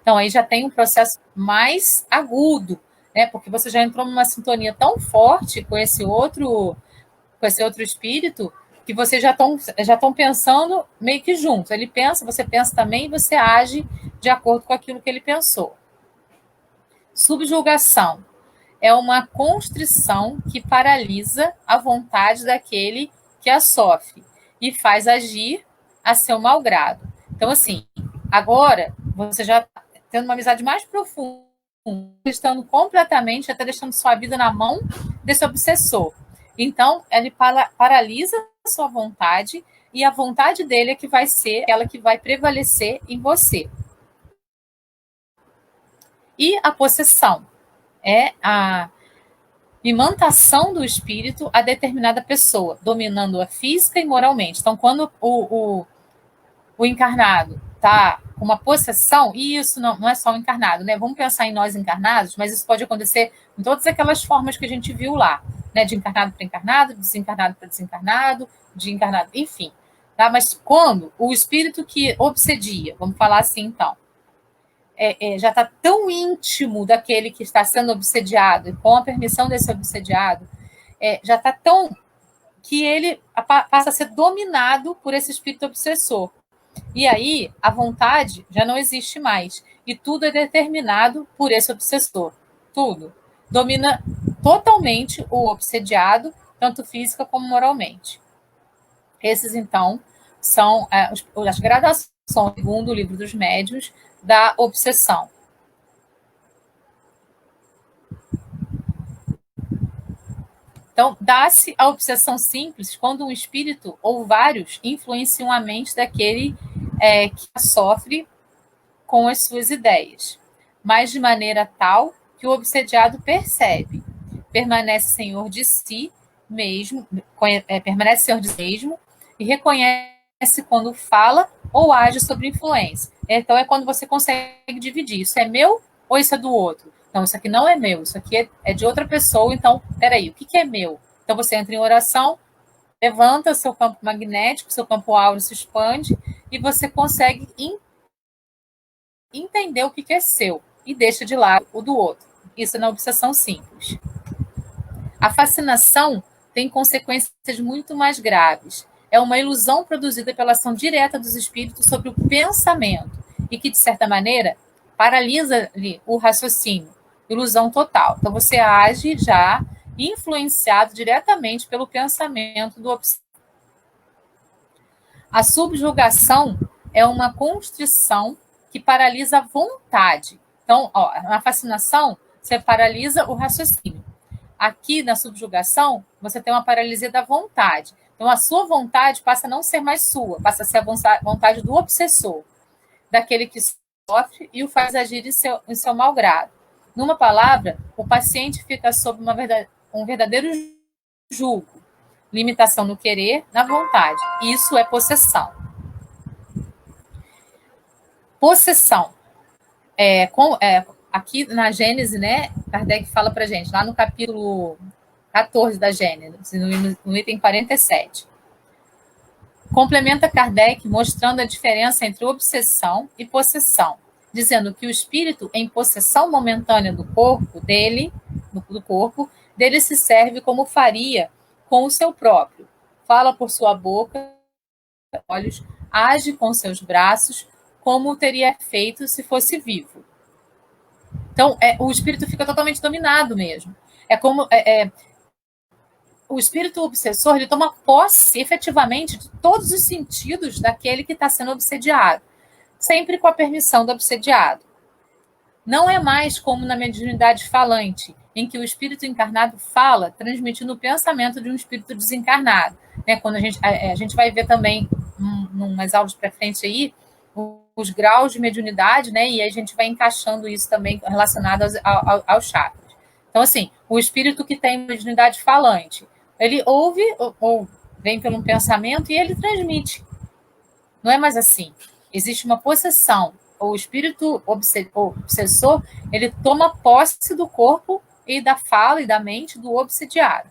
Então, aí já tem um processo mais agudo, né? Porque você já entrou numa sintonia tão forte com esse outro com esse outro espírito, que vocês já estão pensando meio que juntos. Ele pensa, você pensa também, e você age de acordo com aquilo que ele pensou. Subjugação é uma constrição que paralisa a vontade daquele que a sofre e faz agir a seu malgrado. Então, assim, agora você já está tendo uma amizade mais profunda, estando completamente, até deixando sua vida na mão desse obsessor. Então, ele paralisa a sua vontade e a vontade dele é que vai ser aquela que vai prevalecer em você. E a possessão é a imantação do espírito a determinada pessoa, dominando-a física e moralmente. Então, quando o encarnado está com uma possessão, e isso não é só o encarnado, né? Vamos pensar em nós encarnados, mas isso pode acontecer em todas aquelas formas que a gente viu lá, né? De encarnado para encarnado, de desencarnado para desencarnado, de encarnado, enfim. Tá? Mas quando o espírito que obsedia, vamos falar assim então, já está tão íntimo daquele que está sendo obsediado, e com a permissão desse obsediado, já está tão que ele passa a ser dominado por esse espírito obsessor. E aí a vontade já não existe mais. E tudo é determinado por esse obsessor. Tudo. Domina totalmente o obsediado, tanto física como moralmente. Esses, então, são as gradações, segundo o Livro dos Médiuns, da obsessão. Então, dá-se a obsessão simples quando um espírito ou vários influenciam a mente daquele que a sofre com as suas ideias, mas de maneira tal que o obsediado percebe, permanece senhor de si mesmo, permanece senhor de si mesmo e reconhece quando fala ou age sob influência. Então, é quando você consegue dividir. Isso é meu ou isso é do outro? Não, isso aqui não é meu, isso aqui é de outra pessoa. Então, peraí, o que é meu? Então, você entra em oração, levanta seu campo magnético, seu campo áureo se expande e você consegue entender o que é seu e deixa de lado o do outro. Isso é na obsessão simples. A fascinação tem consequências muito mais graves. É uma ilusão produzida pela ação direta dos espíritos sobre o pensamento e que, de certa maneira, paralisa-lhe o raciocínio. Ilusão total. Então, você age já influenciado diretamente pelo pensamento do obsessor. A subjugação é uma constrição que paralisa a vontade. Então, na fascinação, você paralisa o raciocínio. Aqui, na subjugação, você tem uma paralisia da vontade. Então, a sua vontade passa a não ser mais sua, passa a ser a vontade do obsessor, daquele que sofre e o faz agir em seu malgrado. Numa palavra, o paciente fica sob um verdadeiro julgo, limitação no querer, na vontade. Isso é possessão. Possessão. Aqui na Gênese, né, Kardec fala para a gente, lá no capítulo 14 da Gênese, no item 47. Complementa Kardec mostrando a diferença entre obsessão e possessão, dizendo que o espírito em possessão momentânea do corpo dele se serve como faria com o seu próprio. Fala por sua boca, olhos, age com seus braços, como teria feito se fosse vivo. Então, o espírito fica totalmente dominado mesmo. É como o espírito obsessor, ele toma posse efetivamente de todos os sentidos daquele que está sendo obsediado, sempre com a permissão do obsediado. Não é mais como na mediunidade falante, em que o espírito encarnado fala, transmitindo o pensamento de um espírito desencarnado. Né? Quando a gente vai ver também, umas aulas para frente aí, os graus de mediunidade, né? E a gente vai encaixando isso também relacionado aos chakras. Então, assim, o espírito que tem mediunidade falante, ele ouve ou vem pelo pensamento e ele transmite. Não é mais assim. Existe uma possessão. O espírito obsessor, ele toma posse do corpo e da fala e da mente do obsediado.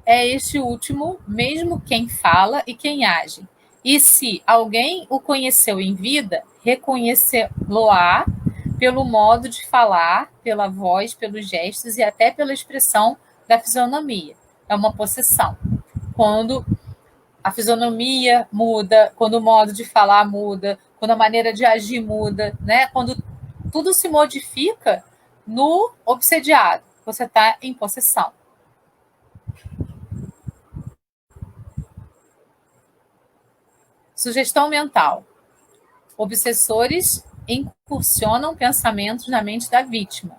É este último, mesmo quem fala e quem age. E se alguém o conheceu em vida, reconhecê-lo-á pelo modo de falar, pela voz, pelos gestos e até pela expressão da fisionomia. é uma possessão. Quando a fisionomia muda, quando o modo de falar muda, quando a maneira de agir muda, né? Quando tudo se modifica no obsediado, você está em possessão. Sugestão mental. Obsessores incursionam pensamentos na mente da vítima,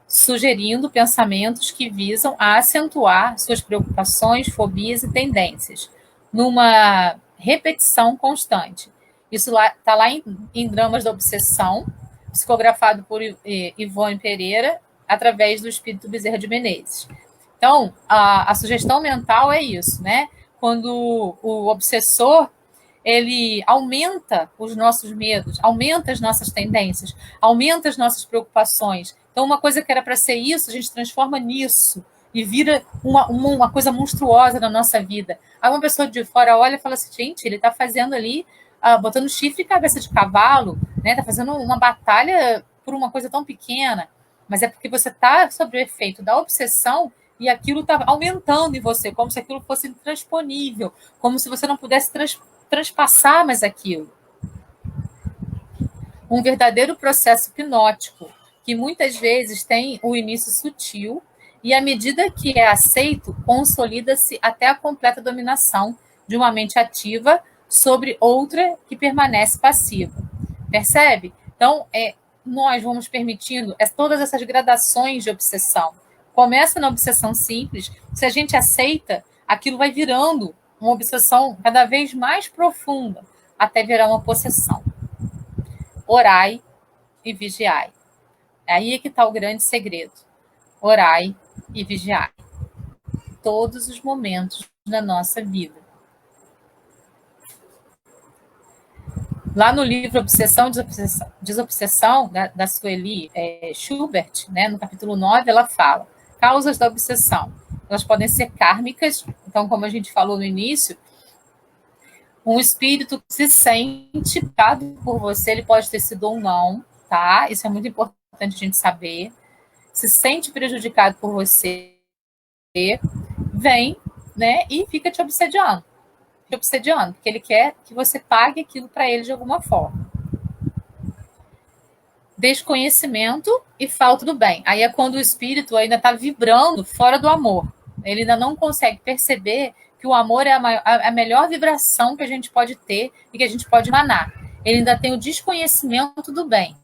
sugerindo pensamentos que visam a acentuar suas preocupações, fobias e tendências, numa repetição constante. Isso está lá em Dramas da Obsessão, psicografado por Ivone Pereira, através do Espírito Bezerra de Menezes. Então, a sugestão mental é isso, né? Quando o obsessor ele aumenta os nossos medos, aumenta as nossas tendências, aumenta as nossas preocupações. Então, uma coisa que era para ser isso, a gente transforma nisso e vira uma coisa monstruosa na nossa vida. Aí uma pessoa de fora olha e fala assim, gente, ele está fazendo ali, botando chifre e cabeça de cavalo, né? Está fazendo uma batalha por uma coisa tão pequena. Mas é porque você está sob o efeito da obsessão e aquilo está aumentando em você, como se aquilo fosse intransponível, como se você não pudesse transpassar mais aquilo. Um verdadeiro processo hipnótico, que muitas vezes tem um início sutil e, à medida que é aceito, consolida-se até a completa dominação de uma mente ativa sobre outra que permanece passiva. Percebe? Então, nós vamos permitindo todas essas gradações de obsessão. Começa na obsessão simples, se a gente aceita, aquilo vai virando uma obsessão cada vez mais profunda, até virar uma possessão. Orai e vigiai. Aí é que está o grande segredo. Orai e vigiai. Todos os momentos da nossa vida. Lá no livro Obsessão e Desobsessão, da Sueli Schubert, né, no capítulo 9, ela fala: causas da obsessão. Elas podem ser kármicas, então, como a gente falou no início, um espírito que se sente tocado por você, ele pode ter sido ou não, tá? Isso é muito importante a gente saber. Se sente prejudicado por você, vem, né, e fica te obsediando, porque ele quer que você pague aquilo para ele de alguma forma. Desconhecimento e falta do bem. Aí é quando o espírito ainda está vibrando fora do amor. Ele ainda não consegue perceber que o amor é a melhor vibração que a gente pode ter e que a gente pode emanar. Ele ainda tem o desconhecimento do bem,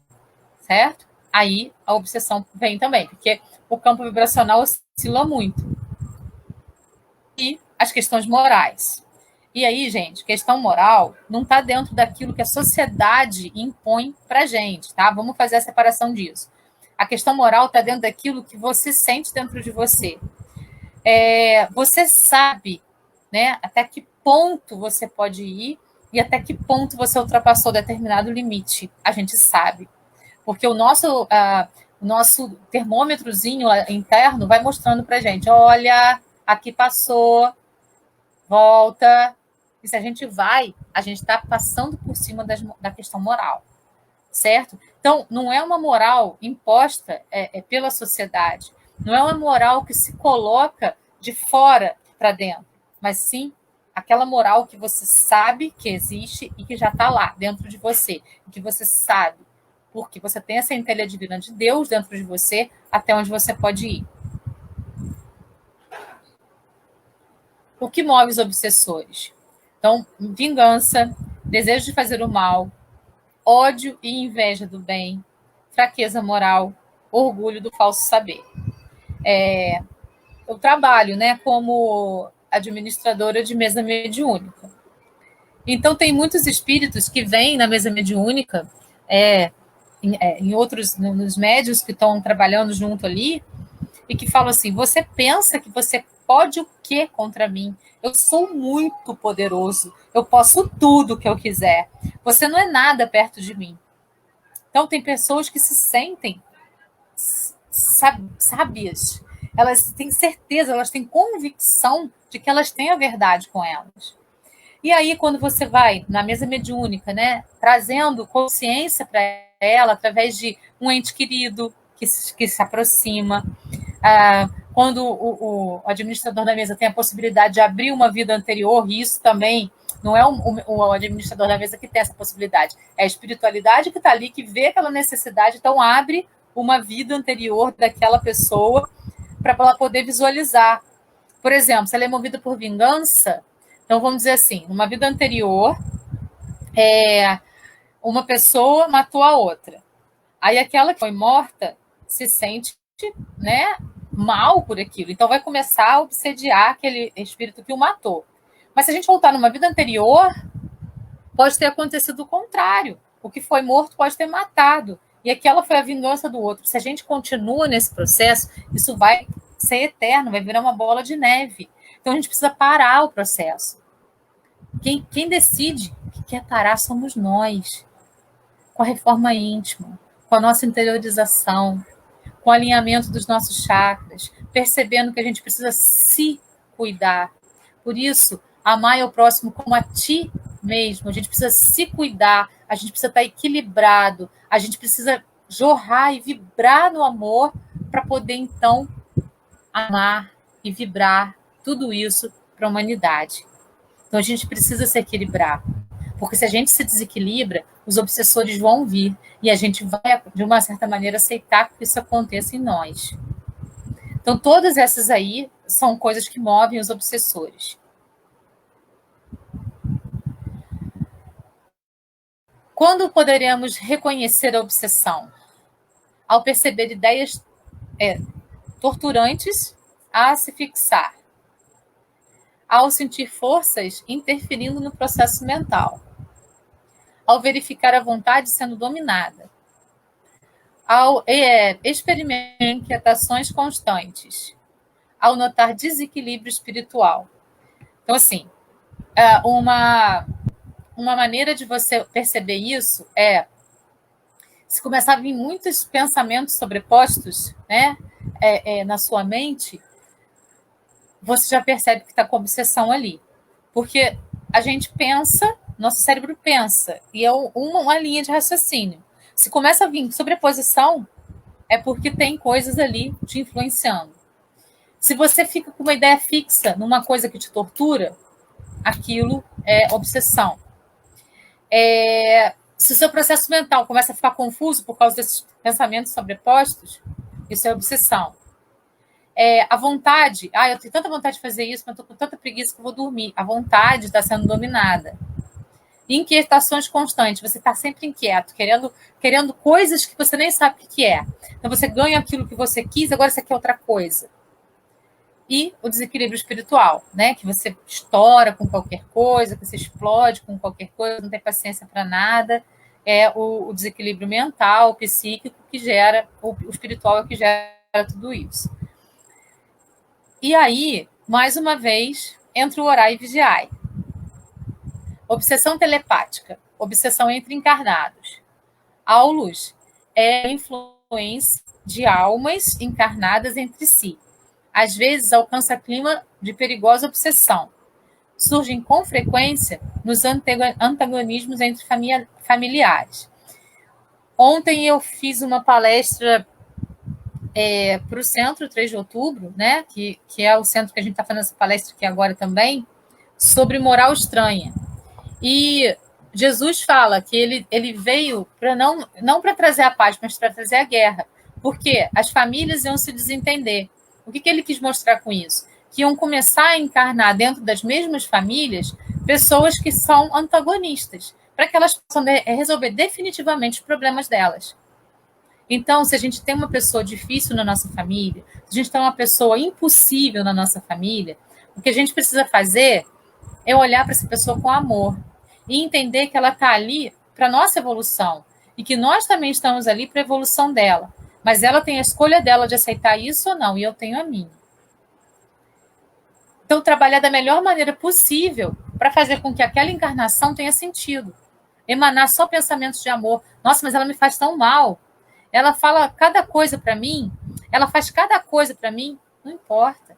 certo? Aí a obsessão vem também, porque o campo vibracional oscila muito. E as questões morais. E aí, gente, questão moral não está dentro daquilo que a sociedade impõe para a gente, tá? Vamos fazer a separação disso. A questão moral está dentro daquilo que você sente dentro de você. Você sabe, né, até que ponto você pode ir e até que ponto você ultrapassou determinado limite. A gente sabe. Porque o nosso termômetrozinho interno vai mostrando para a gente, olha, aqui passou, volta. E se a gente está passando por cima da questão moral, certo? Então, não é uma moral imposta pela sociedade, não é uma moral que se coloca de fora para dentro, mas sim aquela moral que você sabe que existe e que já está lá dentro de você, que você sabe, porque você tem essa centelha divina de Deus dentro de você, até onde você pode ir. O que move os obsessores? Então, vingança, desejo de fazer o mal, ódio e inveja do bem, fraqueza moral, orgulho do falso saber. Eu trabalho, né, como administradora de mesa mediúnica. Então, tem muitos espíritos que vêm na mesa mediúnica, em outros, nos médios que estão trabalhando junto ali, e que falam assim, você pensa que você pode o quê contra mim? Eu sou muito poderoso, eu posso tudo que eu quiser. Você não é nada perto de mim. Então, tem pessoas que se sentem sábias. Elas têm certeza, elas têm convicção de que elas têm a verdade com elas. E aí, quando você vai na mesa mediúnica, né, trazendo consciência para ela através de um ente querido que se aproxima, quando o administrador da mesa tem a possibilidade de abrir uma vida anterior, e isso também não é o administrador da mesa que tem essa possibilidade, é a espiritualidade que está ali, que vê aquela necessidade, então abre uma vida anterior daquela pessoa para ela poder visualizar. Por exemplo, se ela é movida por vingança, então vamos dizer assim, numa vida anterior, uma pessoa matou a outra. Aí aquela que foi morta se sente, né, mal por aquilo. Então vai começar a obsediar aquele espírito que o matou. Mas se a gente voltar numa vida anterior, pode ter acontecido o contrário. O que foi morto pode ter matado. E aquela foi a vingança do outro. Se a gente continua nesse processo, isso vai ser eterno, vai virar uma bola de neve. Então a gente precisa parar o processo. Quem decide que quer parar somos nós. Com a reforma íntima, com a nossa interiorização, com o alinhamento dos nossos chakras, percebendo que a gente precisa se cuidar. Por isso, amar o próximo como a ti mesmo. A gente precisa se cuidar, a gente precisa estar equilibrado, a gente precisa jorrar e vibrar no amor para poder, então, amar e vibrar tudo isso para a humanidade. Então, a gente precisa se equilibrar. Porque se a gente se desequilibra, os obsessores vão vir e a gente vai, de uma certa maneira, aceitar que isso aconteça em nós. Então, todas essas aí são coisas que movem os obsessores. Quando poderemos reconhecer a obsessão? Ao perceber ideias torturantes a se fixar. Ao sentir forças interferindo no processo mental. Ao verificar a vontade sendo dominada, ao experimentar inquietações constantes, ao notar desequilíbrio espiritual. Então, assim, uma maneira de você perceber isso é se começar a vir muitos pensamentos sobrepostos, né, na sua mente, você já percebe que está com obsessão ali. Porque a gente pensa, nosso cérebro pensa, e é uma linha de raciocínio. Se começa a vir sobreposição, é porque tem coisas ali te influenciando. Se você fica com uma ideia fixa numa coisa que te tortura, aquilo é obsessão. Se o seu processo mental começa a ficar confuso por causa desses pensamentos sobrepostos, isso é obsessão. A vontade, eu tenho tanta vontade de fazer isso, mas estou com tanta preguiça que eu vou dormir. A vontade está sendo dominada. Inquietações constantes, você está sempre inquieto, querendo coisas que você nem sabe o que é. Então você ganha aquilo que você quis, agora você quer outra coisa. E o desequilíbrio espiritual, né? Que você estoura com qualquer coisa, que você explode com qualquer coisa, não tem paciência para nada. É o desequilíbrio mental, psíquico, que gera, o espiritual é o que gera tudo isso. E aí, mais uma vez, entra o orar e vigiar. Obsessão telepática, obsessão entre encarnados. Aulus é a influência de almas encarnadas entre si. Às vezes alcança clima de perigosa obsessão. Surgem com frequência nos antagonismos entre familiares. Ontem eu fiz uma palestra para o Centro 3 de Outubro, né, que é o centro que a gente está fazendo essa palestra aqui agora também, sobre moral estranha. E Jesus fala que ele veio para não para trazer a paz, mas para trazer a guerra. Porque as famílias iam se desentender. O que ele quis mostrar com isso? Que iam começar a encarnar dentro das mesmas famílias pessoas que são antagonistas, para que elas possam resolver definitivamente os problemas delas. Então, se a gente tem uma pessoa difícil na nossa família, se a gente tem uma pessoa impossível na nossa família, o que a gente precisa fazer é olhar para essa pessoa com amor e entender que ela está ali para a nossa evolução e que nós também estamos ali para a evolução dela. Mas ela tem a escolha dela de aceitar isso ou não, e eu tenho a minha. Então, trabalhar da melhor maneira possível para fazer com que aquela encarnação tenha sentido. Emanar só pensamentos de amor. Nossa, mas ela me faz tão mal. Ela fala cada coisa para mim, ela faz cada coisa para mim, não importa.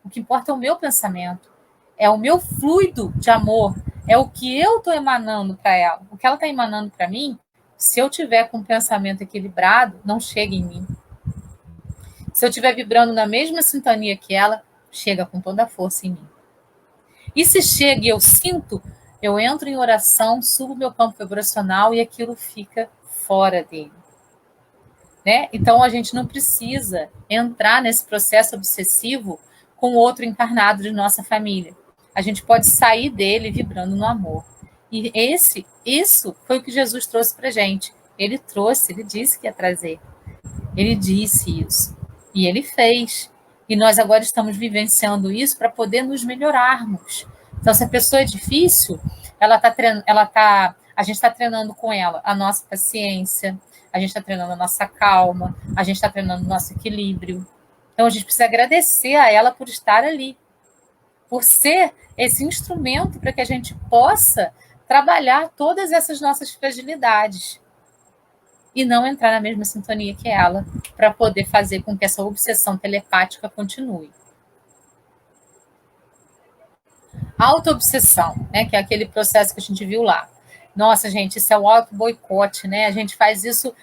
O que importa é o meu pensamento, é o meu fluido de amor, é o que eu estou emanando para ela. O que ela está emanando para mim, se eu tiver com um pensamento equilibrado, não chega em mim. Se eu estiver vibrando na mesma sintonia que ela, chega com toda a força em mim. E se chega e eu sinto, eu entro em oração, subo meu campo vibracional e aquilo fica fora dele. Né? Então a gente não precisa entrar nesse processo obsessivo com outro encarnado de nossa família. A gente pode sair dele vibrando no amor. E isso foi o que Jesus trouxe para a gente. Ele trouxe, ele disse que ia trazer. Ele disse isso. E ele fez. E nós agora estamos vivenciando isso para poder nos melhorarmos. Então, se a pessoa é difícil, a gente está treinando com ela a nossa paciência, a gente está treinando a nossa calma, a gente está treinando o nosso equilíbrio. Então, a gente precisa agradecer a ela por estar ali, por ser esse instrumento para que a gente possa trabalhar todas essas nossas fragilidades e não entrar na mesma sintonia que ela, para poder fazer com que essa obsessão telepática continue. Auto-obsessão, né, que é aquele processo que a gente viu lá. Nossa, gente, isso é o auto-boicote, né? A gente faz isso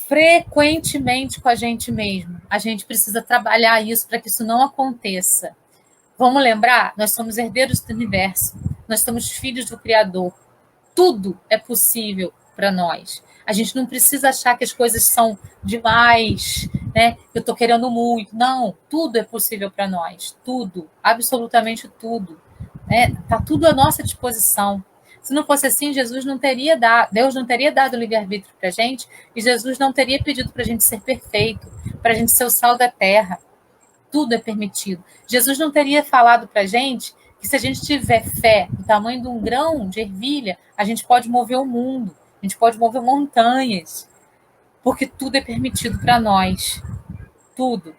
frequentemente com a gente mesmo. A gente precisa trabalhar isso para que isso não aconteça. Vamos lembrar? Nós somos herdeiros do universo. Nós somos filhos do Criador. Tudo é possível para nós. A gente não precisa achar que as coisas são demais, né? Eu estou querendo muito. Não, tudo é possível para nós. Tudo, absolutamente tudo. Está tudo à nossa disposição. Se não fosse assim, Deus não teria dado o livre-arbítrio para a gente e Jesus não teria pedido para a gente ser perfeito, para a gente ser o sal da terra. Tudo é permitido. Jesus não teria falado para a gente que se a gente tiver fé do tamanho de um grão de ervilha, a gente pode mover o mundo, a gente pode mover montanhas, porque tudo é permitido para nós. Tudo.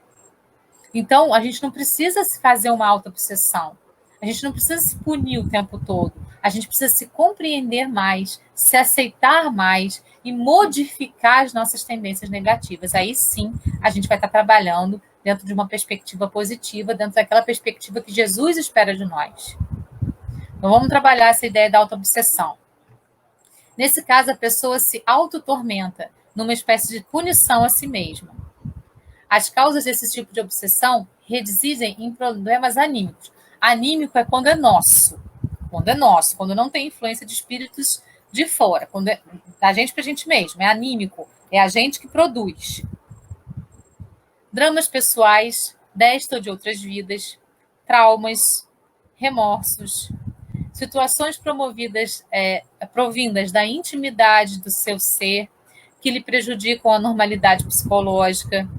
Então, a gente não precisa se fazer uma auto-obsessão. A gente não precisa se punir o tempo todo. A gente precisa se compreender mais, se aceitar mais e modificar as nossas tendências negativas. Aí sim, a gente vai estar trabalhando dentro de uma perspectiva positiva, dentro daquela perspectiva que Jesus espera de nós. Então, vamos trabalhar essa ideia da auto-obsessão. Nesse caso, a pessoa se auto-tormenta numa espécie de punição a si mesma. As causas desse tipo de obsessão residem em problemas anímicos. Anímico é quando é nosso. Quando não tem influência de espíritos de fora. Quando é da gente para a gente mesmo. É anímico. É a gente que produz. Dramas pessoais, desta ou de outras vidas, traumas, remorsos, situações provindas da intimidade do seu ser, que lhe prejudicam a normalidade psicológica,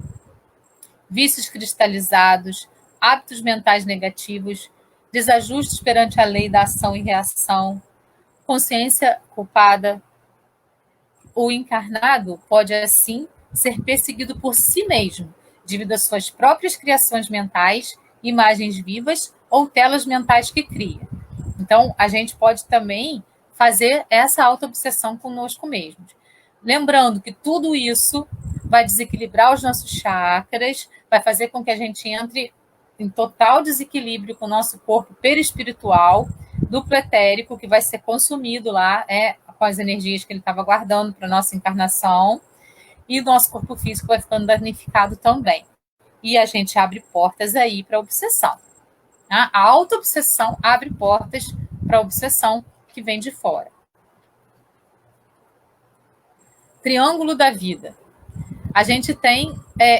vícios cristalizados, hábitos mentais negativos, desajustes perante a lei da ação e reação, consciência culpada. O encarnado pode, assim, ser perseguido por si mesmo, devido às suas próprias criações mentais, imagens vivas ou telas mentais que cria. Então, a gente pode também fazer essa auto-obsessão conosco mesmos. Lembrando que tudo isso vai desequilibrar os nossos chakras, vai fazer com que a gente entre em total desequilíbrio com o nosso corpo perispiritual, duplo etérico, que vai ser consumido lá, com as energias que ele estava guardando para a nossa encarnação, e o nosso corpo físico vai ficando danificado também. E a gente abre portas aí para a obsessão. A auto-obsessão abre portas para a obsessão que vem de fora. Triângulo da vida. A gente tem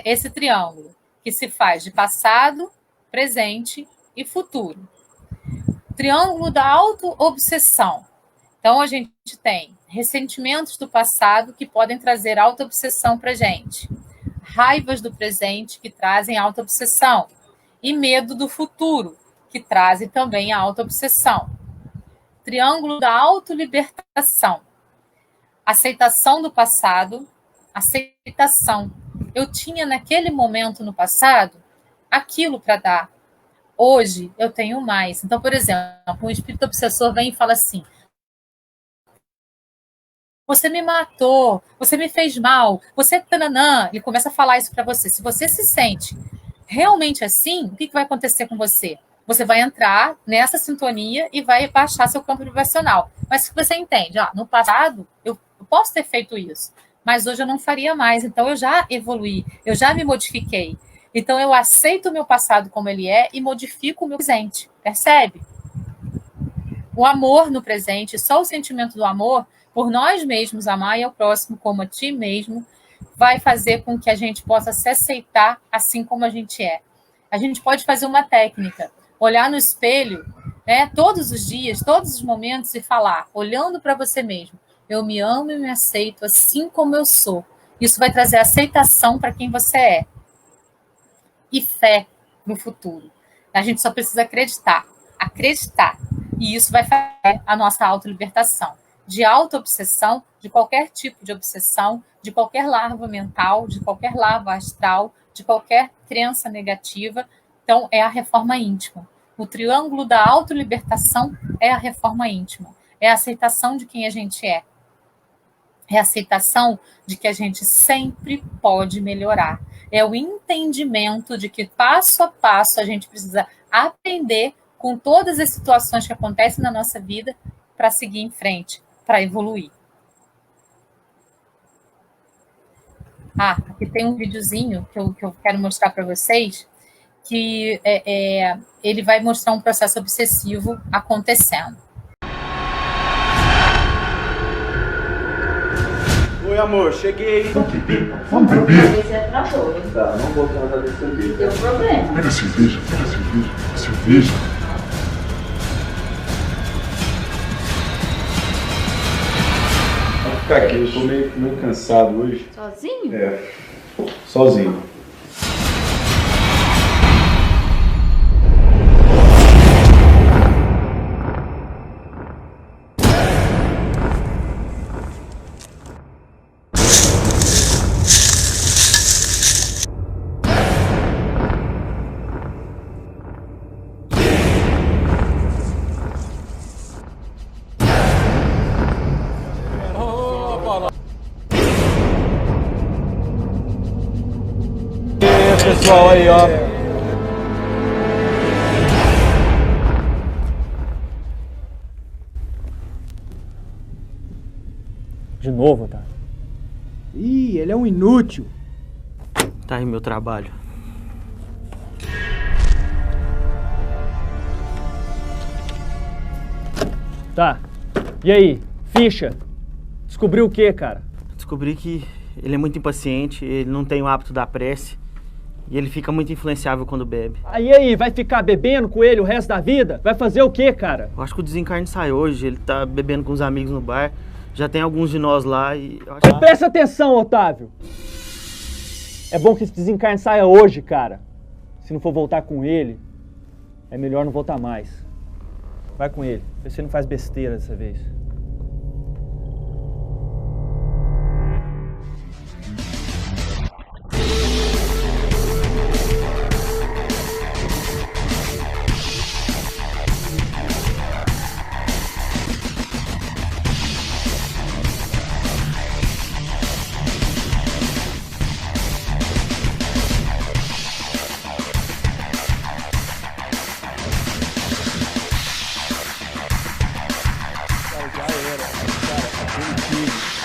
esse triângulo, que se faz de passado, presente e futuro. Triângulo da auto-obsessão. Então, a gente tem ressentimentos do passado que podem trazer auto-obsessão para a gente. Raivas do presente que trazem auto-obsessão. E medo do futuro, que trazem também a auto-obsessão. Triângulo da autolibertação. Aceitação do passado, aceitação. Eu tinha naquele momento no passado aquilo para dar. Hoje eu tenho mais. Então, por exemplo, um espírito obsessor vem e fala assim: você me matou, você me fez mal, você tananã. Ele começa a falar isso para você. Se você se sente realmente assim, o que vai acontecer com você? Você vai entrar nessa sintonia e vai baixar seu campo vibracional. Mas se você entende, no passado eu posso ter feito isso, mas hoje eu não faria mais. Então, eu já evoluí, eu já me modifiquei. Então, eu aceito o meu passado como ele é e modifico o meu presente. Percebe? O amor no presente, só o sentimento do amor, por nós mesmos, amar e ao próximo como a ti mesmo, vai fazer com que a gente possa se aceitar assim como a gente é. A gente pode fazer uma técnica, olhar no espelho, né, todos os dias, todos os momentos e falar, olhando para você mesmo, eu me amo e me aceito assim como eu sou. Isso vai trazer aceitação para quem você é e fé no futuro. A gente só precisa acreditar. E isso vai fazer a nossa autolibertação. De auto-obsessão, de qualquer tipo de obsessão, de qualquer larva mental, de qualquer larva astral, de qualquer crença negativa. Então, é a reforma íntima. O triângulo da autolibertação é a reforma íntima. É a aceitação de quem a gente é. É a aceitação de que a gente sempre pode melhorar. É o entendimento de que, passo a passo, a gente precisa aprender com todas as situações que acontecem na nossa vida para seguir em frente, para evoluir. Aqui tem um videozinho que eu quero mostrar para vocês, que ele vai mostrar um processo obsessivo acontecendo. Oi, amor, cheguei. Vamos beber? Esse é trator, hein? Tá, não vou tomar desse cerveja. Deu problema. Pega a cerveja, cerveja. Vou ficar aqui, eu tô meio cansado hoje. Sozinho? É, sozinho. Pessoal aí, ó. De novo, tá? Ih, ele é um inútil. Tá aí meu trabalho. Tá. E aí? Ficha? Descobriu o quê, cara? Descobri que ele é muito impaciente, ele não tem o hábito da prece e ele fica muito influenciável quando bebe. Aí, vai ficar bebendo com ele o resto da vida? Vai fazer o quê, cara? Eu acho que o desencarne sai hoje, ele tá bebendo com os amigos no bar, já tem alguns de nós lá e... Presta atenção, Otávio! É bom que esse desencarne saia hoje, cara. Se não for voltar com ele, é melhor não voltar mais. Vai com ele, vê se ele não faz besteira dessa vez.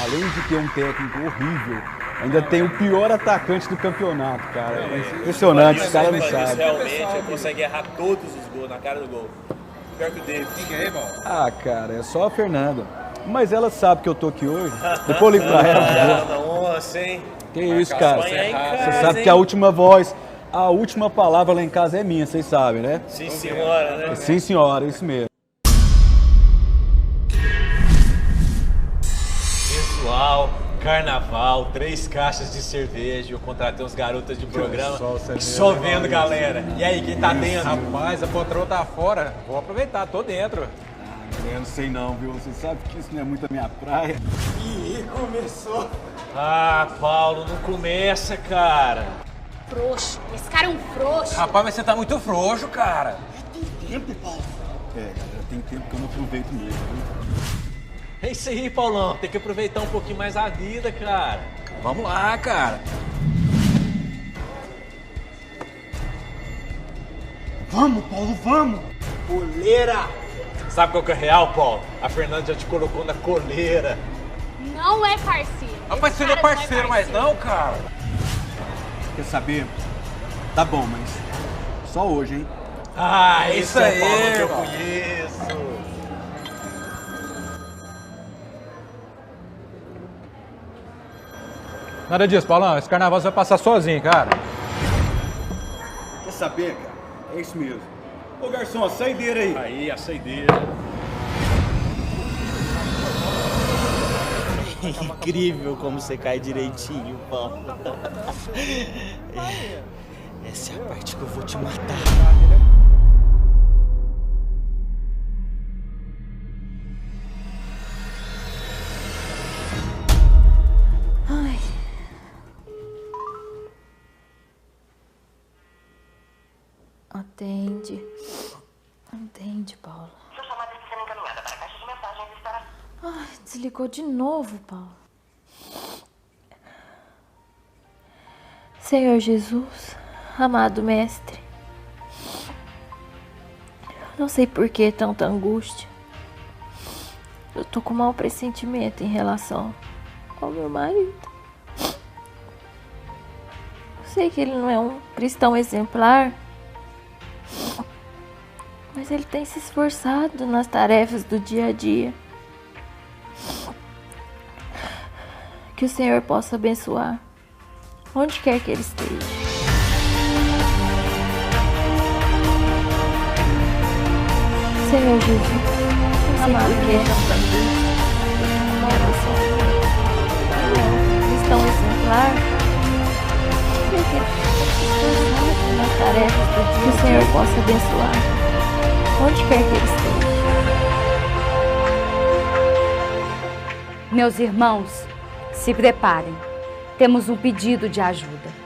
Além de ter um técnico horrível, ainda tem o pior atacante do campeonato, cara. É impressionante, os caras não sabem. Realmente consegue errar todos os gols na cara do gol. Pior que o David. Quem é, irmão? Ah, cara, é só a Fernanda. Mas ela sabe que eu tô aqui hoje. Depois eu ligo pra ela. Nossa, hein? Que isso, cara. Você sabe que a última voz, a última palavra lá em casa é minha, vocês sabem, né? Sim, senhora, né? Sim, senhora, isso mesmo. Pessoal, carnaval, 3 caixas de cerveja. Eu contratei uns garotas de programa. Só vendo, galera. E aí, quem tá dentro? Rapaz, a patroa tá fora. Vou aproveitar, tô dentro. Eu não sei não, viu? Você sabe que isso não é muito a minha praia. Ih, começou. Ah, Paulo, não começa, cara. Frouxo. Esse cara é um frouxo. Rapaz, mas você tá muito frouxo, cara. É, galera, tem tempo que eu não aproveito mesmo, viu? É isso aí, Paulão. Tem que aproveitar um pouquinho mais a vida, cara. Vamos lá, cara. Vamos, Paulo, vamos! Coleira! Sabe qual que é real, Paulo? A Fernanda já te colocou na coleira. Não é parceiro. Rapaz, você não é parceiro mais não, cara. Quer saber? Tá bom, mas só hoje, hein? Ah, Isso esse é aí, o Paulo que eu mano. conheço. Nada disso, Paulão. Esse carnaval você vai passar sozinho, cara. Quer saber, cara? É isso mesmo. Ô, garçom, a saideira aí. Aí, a saideira. Incrível como você cai direitinho, Paulo. Essa é a parte que eu vou te matar. Ai. Atende. Atende, Paulo. Sua chamada está sendo encaminhada para a caixa de mensagens e estará... Ai, desligou de novo, Paulo. Senhor Jesus, amado Mestre, não sei por que tanta angústia. Eu tô com um mau pressentimento em relação ao meu marido. Eu sei que ele não é um cristão exemplar, mas ele tem se esforçado nas tarefas do dia a dia. Que o Senhor possa abençoar onde quer que ele esteja. Senhor Jesus, amado cristão exemplar, sei que ele está nas tarefas do dia, que o Senhor possa abençoar onde quer que ele esteja. Meus irmãos, se preparem. Temos um pedido de ajuda.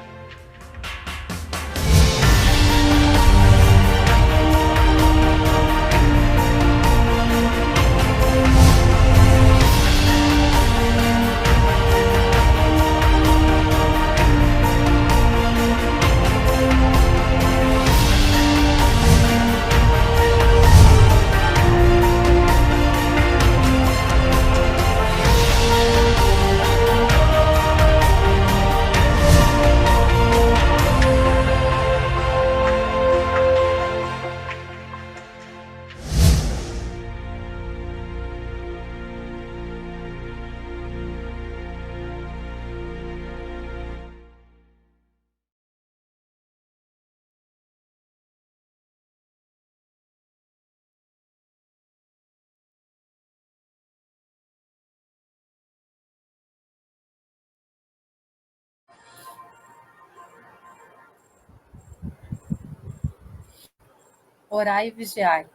Orai e vigiai,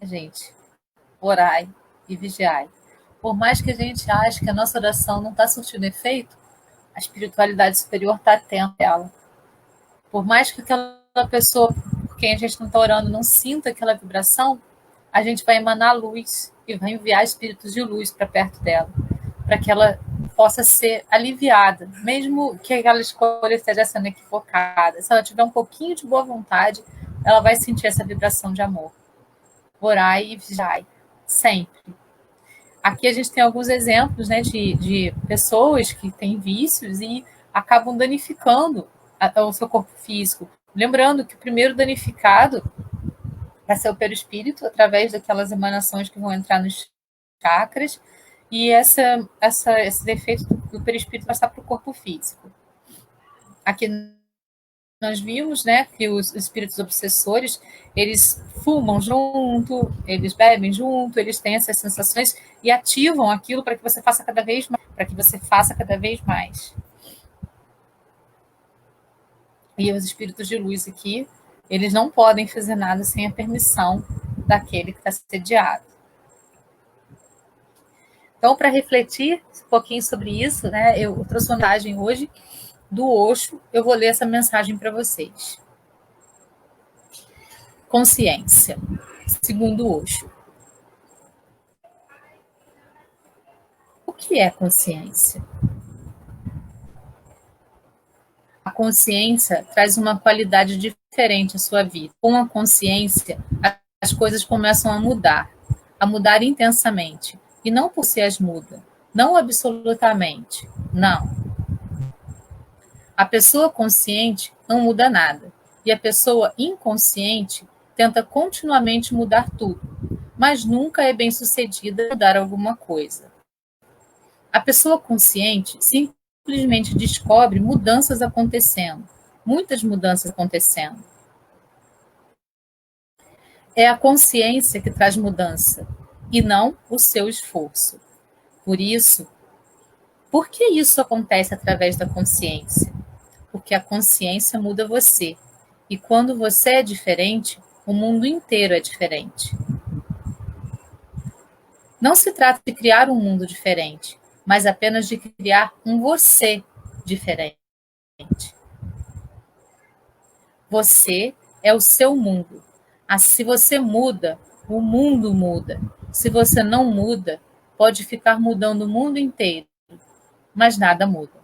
gente. Orai e vigiai. Por mais que a gente ache que a nossa oração não está surtindo efeito, a espiritualidade superior está atenta a ela. Por mais que aquela pessoa por quem a gente não está orando não sinta aquela vibração, a gente vai emanar luz e vai enviar espíritos de luz para perto dela, para que ela possa ser aliviada, mesmo que aquela escolha esteja sendo equivocada. Se ela tiver um pouquinho de boa vontade, ela vai sentir essa vibração de amor. Orai e vigiai, sempre. Aqui a gente tem alguns exemplos, né, de pessoas que têm vícios e acabam danificando o seu corpo físico. Lembrando que o primeiro danificado vai ser o perispírito, através daquelas emanações que vão entrar nos chakras, e esse defeito do perispírito vai passar para o corpo físico. Aqui nós vimos, né, que os espíritos obsessores, eles fumam junto, eles bebem junto, eles têm essas sensações e ativam aquilo para que você faça cada vez mais, E os espíritos de luz aqui, eles não podem fazer nada sem a permissão daquele que está sediado. Então, para refletir um pouquinho sobre isso, né, eu trouxe uma mensagem hoje do Osho, eu vou ler essa mensagem para vocês. Consciência, segundo Osho. O que é consciência? A consciência traz uma qualidade diferente à sua vida. Com a consciência, as coisas começam a mudar intensamente. E não por si as muda, não absolutamente, Não. A pessoa consciente não muda nada, e a pessoa inconsciente tenta continuamente mudar tudo, mas nunca é bem-sucedida em mudar alguma coisa. A pessoa consciente simplesmente descobre mudanças acontecendo, muitas mudanças acontecendo. É a consciência que traz mudança, e não o seu esforço. Por que isso acontece através da consciência? Porque a consciência muda você, e quando você é diferente, o mundo inteiro é diferente. Não se trata de criar um mundo diferente, mas apenas de criar um você diferente. Você é o seu mundo. Se você muda, o mundo muda. Se você não muda, pode ficar mudando o mundo inteiro, mas nada muda.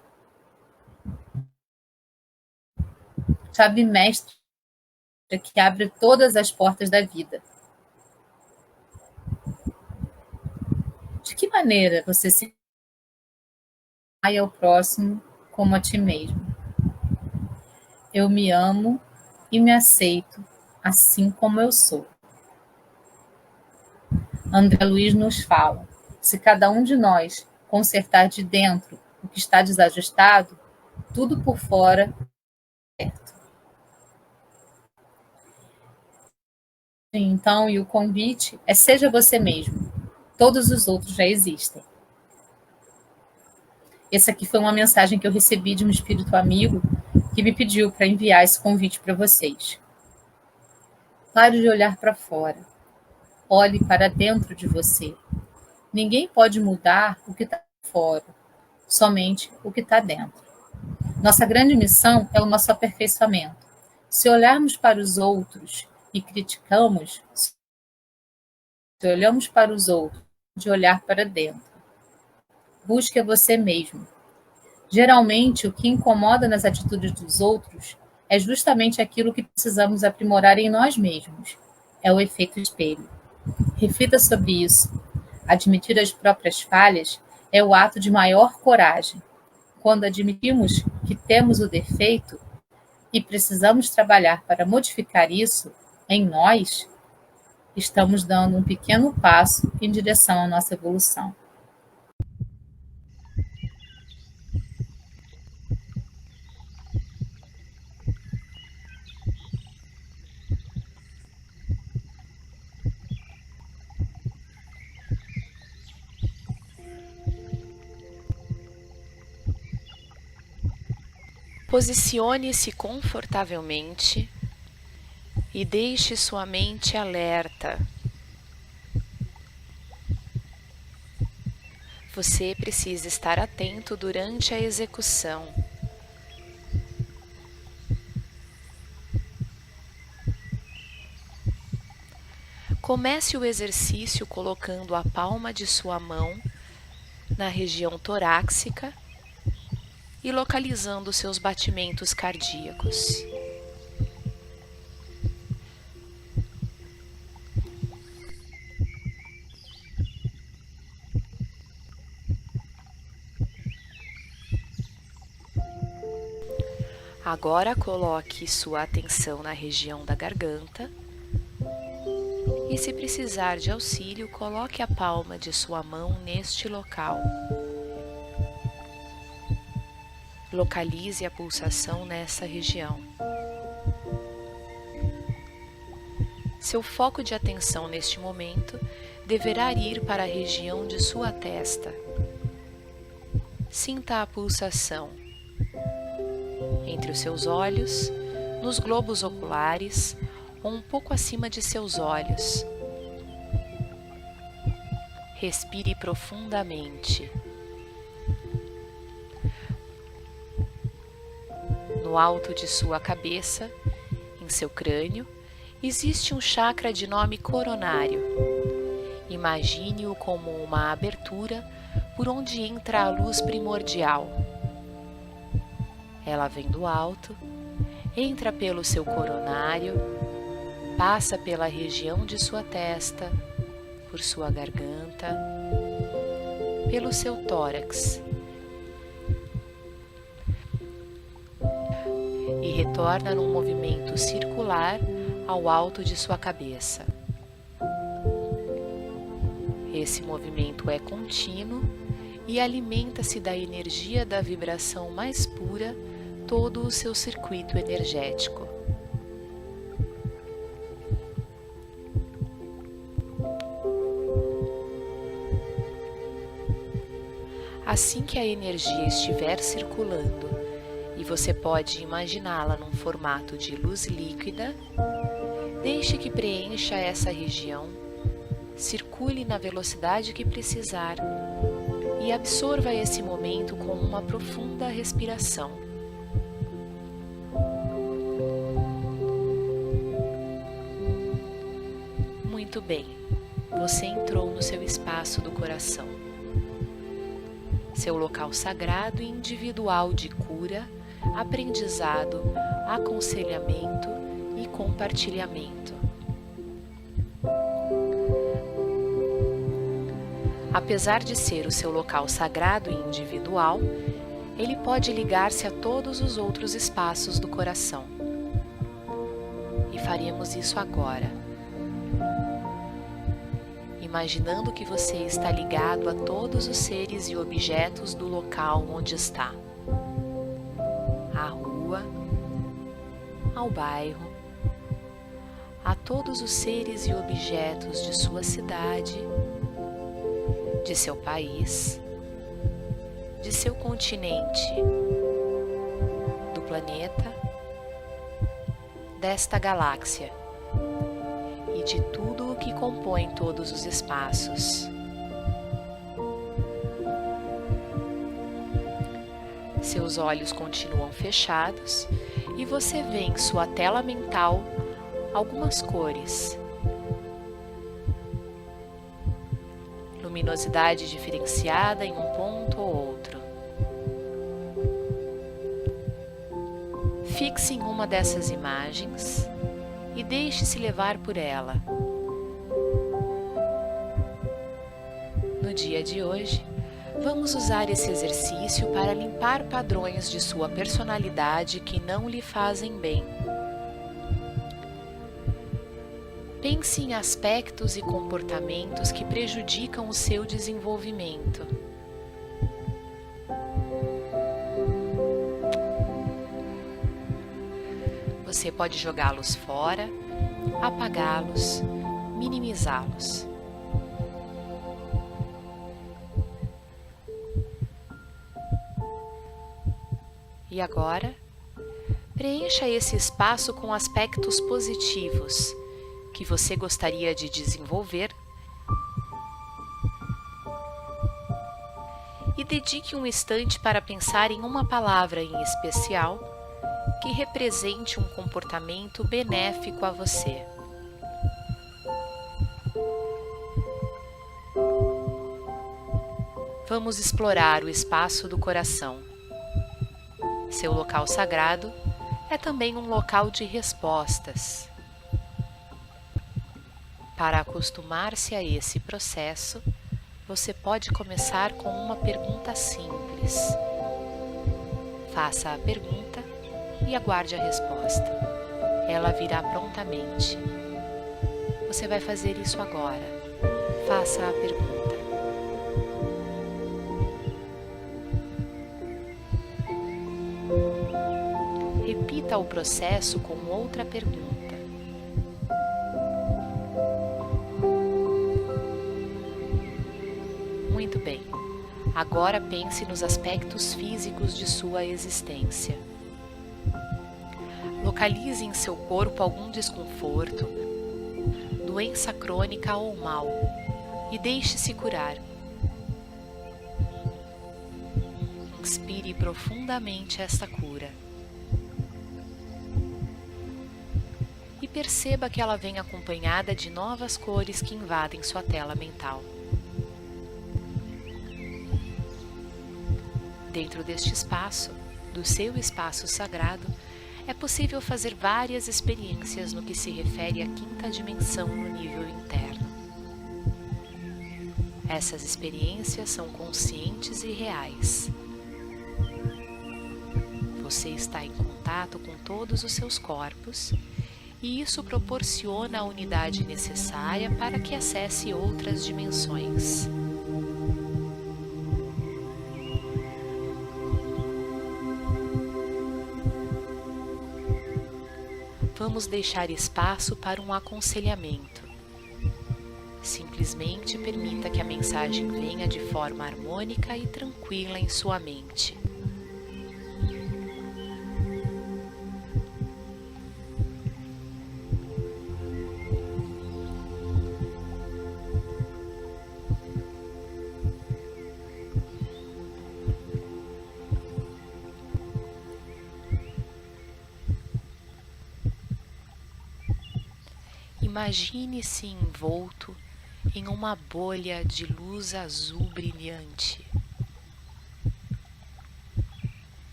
Chave mestra que abre todas as portas da vida. De que maneira você se amar ao próximo como a ti mesmo? Eu me amo e me aceito assim como eu sou. André Luiz nos fala: se cada um de nós consertar de dentro o que está desajustado, tudo por fora é certo. Então, e o convite é: seja você mesmo. Todos os outros já existem. Essa aqui foi uma mensagem que eu recebi de um espírito amigo que me pediu para enviar esse convite para vocês. Pare de olhar para fora. Olhe para dentro de você. Ninguém pode mudar o que está fora, somente o que está dentro. Nossa grande missão é o nosso aperfeiçoamento. Se olharmos para os outros e criticamos, se olhamos para os outros, de olhar para dentro. Busque a você mesmo. Geralmente, o que incomoda nas atitudes dos outros é justamente aquilo que precisamos aprimorar em nós mesmos. É o efeito espelho. Reflita sobre isso. Admitir as próprias falhas é o ato de maior coragem. Quando admitimos que temos o defeito e precisamos trabalhar para modificar isso em nós, estamos dando um pequeno passo em direção à nossa evolução. Posicione-se confortavelmente e deixe sua mente alerta. Você precisa estar atento durante a execução. Comece o exercício colocando a palma de sua mão na região torácica e localizando seus batimentos cardíacos. Agora coloque sua atenção na região da garganta e, se precisar de auxílio, coloque a palma de sua mão neste local. Localize a pulsação nessa região. Seu foco de atenção neste momento deverá ir para a região de sua testa. Sinta a pulsação entre os seus olhos, nos globos oculares ou um pouco acima de seus olhos. Respire profundamente. No alto de sua cabeça, em seu crânio, existe um chakra de nome coronário. Imagine-o como uma abertura por onde entra a luz primordial. Ela vem do alto, entra pelo seu coronário, passa pela região de sua testa, por sua garganta, pelo seu tórax retorna num movimento circular ao alto de sua cabeça. Esse movimento é contínuo e alimenta-se da energia da vibração mais pura todo o seu circuito energético. Assim que a energia estiver circulando e você pode imaginá-la num formato de luz líquida, deixe que preencha essa região, circule na velocidade que precisar e absorva esse momento com uma profunda respiração. Muito bem, você entrou no seu espaço do coração, seu local sagrado e individual de cura, aprendizado, aconselhamento e compartilhamento. Apesar de ser o seu local sagrado e individual, ele pode ligar-se a todos os outros espaços do coração. E faremos isso agora, imaginando que você está ligado a todos os seres e objetos do local onde está. À rua, ao bairro, a todos os seres e objetos de sua cidade, de seu país, de seu continente, do planeta, desta galáxia e de tudo o que compõe todos os espaços. Seus olhos continuam fechados e você vê em sua tela mental algumas cores. Luminosidade diferenciada em um ponto ou outro. Fixe em uma dessas imagens e deixe-se levar por ela. No dia de hoje, vamos usar esse exercício para limpar padrões de sua personalidade que não lhe fazem bem. Pense em aspectos e comportamentos que prejudicam o seu desenvolvimento. Você pode jogá-los fora, apagá-los, minimizá-los. E agora, preencha esse espaço com aspectos positivos que você gostaria de desenvolver e dedique um instante para pensar em uma palavra em especial que represente um comportamento benéfico a você. Vamos explorar o espaço do coração. Seu local sagrado é também um local de respostas. Para acostumar-se a esse processo, você pode começar com uma pergunta simples. Faça a pergunta e aguarde a resposta. Ela virá prontamente. Você vai fazer isso agora. Faça a pergunta. Repita o processo com outra pergunta. Muito bem. Agora pense nos aspectos físicos de sua existência. Localize em seu corpo algum desconforto, doença crônica ou mal, e deixe-se curar. Inspire profundamente esta cura. E perceba que ela vem acompanhada de novas cores que invadem sua tela mental. Dentro deste espaço, do seu espaço sagrado, é possível fazer várias experiências no que se refere à quinta dimensão no nível interno. Essas experiências são conscientes e reais. Você está em contato com todos os seus corpos e isso proporciona a unidade necessária para que acesse outras dimensões. Vamos deixar espaço para um aconselhamento. Simplesmente permita que a mensagem venha de forma harmônica e tranquila em sua mente. Imagine-se envolto em uma bolha de luz azul brilhante.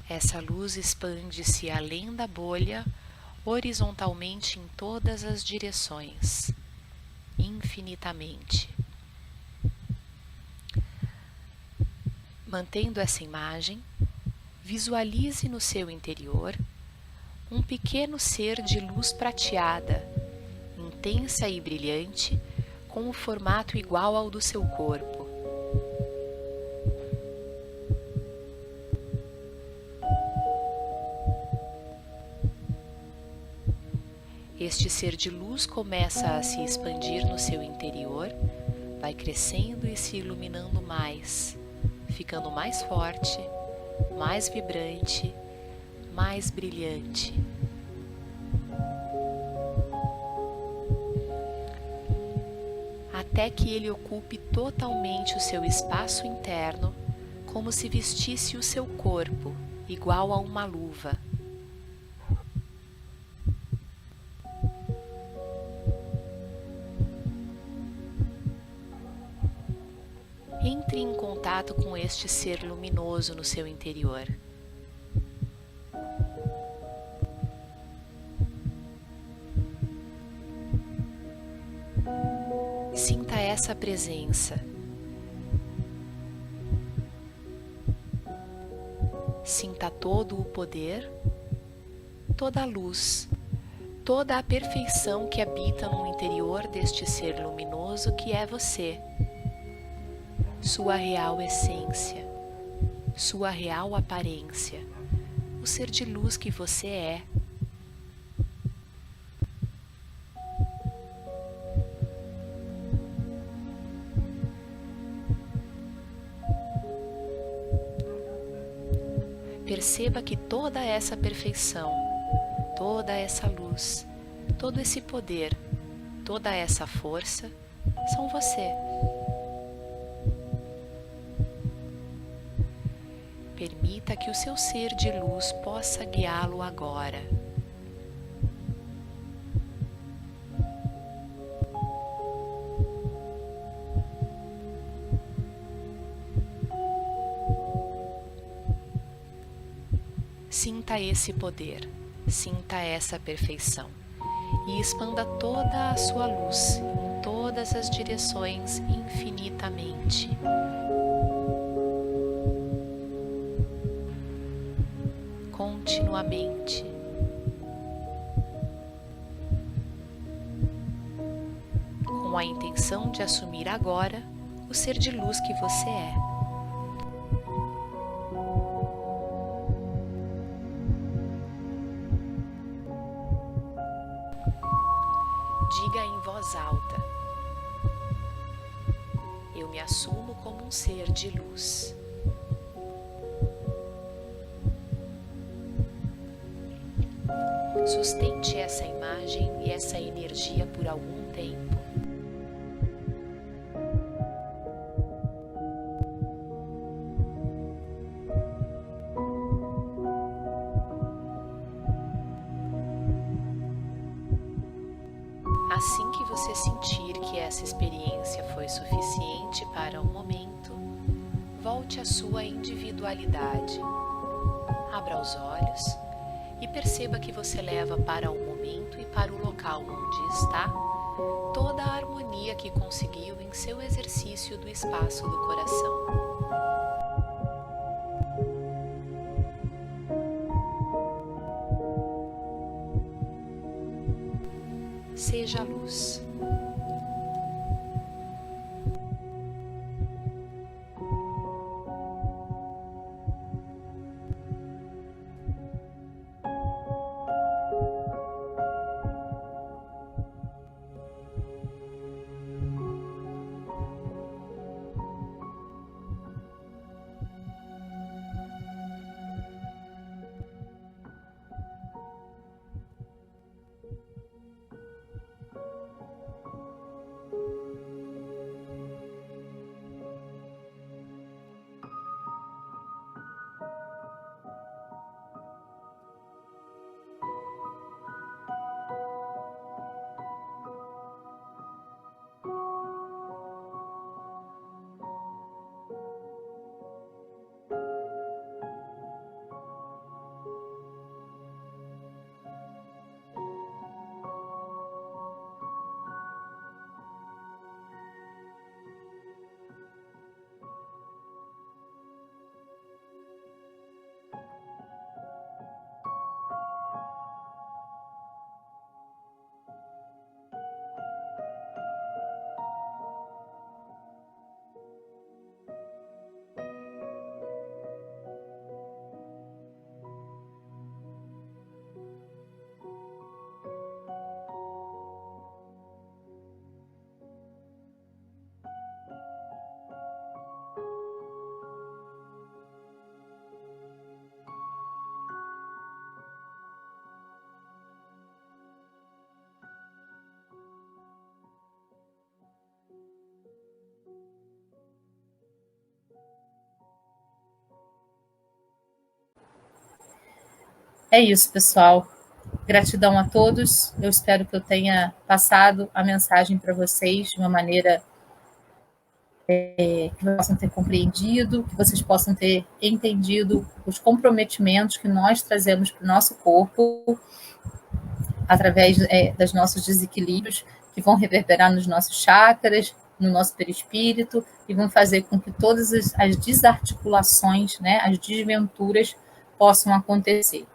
Essa luz expande-se além da bolha, horizontalmente em todas as direções, infinitamente. Mantendo essa imagem, visualize no seu interior um pequeno ser de luz prateada, intensa e brilhante, com um formato igual ao do seu corpo. Este ser de luz começa a se expandir no seu interior, vai crescendo e se iluminando mais, ficando mais forte, mais vibrante, mais brilhante. Até que ele ocupe totalmente o seu espaço interno, como se vestisse o seu corpo, igual a uma luva. Entre em contato com este ser luminoso no seu interior. Sinta essa presença. Sinta todo o poder, toda a luz, toda a perfeição que habita no interior deste ser luminoso que é você. Sua real essência, sua real aparência, o ser de luz que você é. Perceba que toda essa perfeição, toda essa luz, todo esse poder, toda essa força são você. Permita que o seu ser de luz possa guiá-lo agora. Sinta esse poder, sinta essa perfeição e expanda toda a sua luz em todas as direções infinitamente. Continuamente. Com a intenção de assumir agora o ser de luz que você é. Diga em voz alta: eu me assumo como um ser de luz. Sustente essa imagem e essa energia por algum tempo. Assim que você sentir que essa experiência foi suficiente para um momento, volte à sua individualidade. Abra os olhos e perceba que você leva para o momento e para o local onde está toda a harmonia harmonia que conseguiu em seu exercício do espaço do coração. Seja a luz. É isso, pessoal. Gratidão a todos. Eu espero que eu tenha passado a mensagem para vocês de uma maneira que vocês possam ter compreendido, que vocês possam ter entendido os comprometimentos que nós trazemos para o nosso corpo através dos nossos desequilíbrios, que vão reverberar nos nossos chakras, no nosso perispírito, e vão fazer com que todas as desarticulações, né, as desventuras possam acontecer.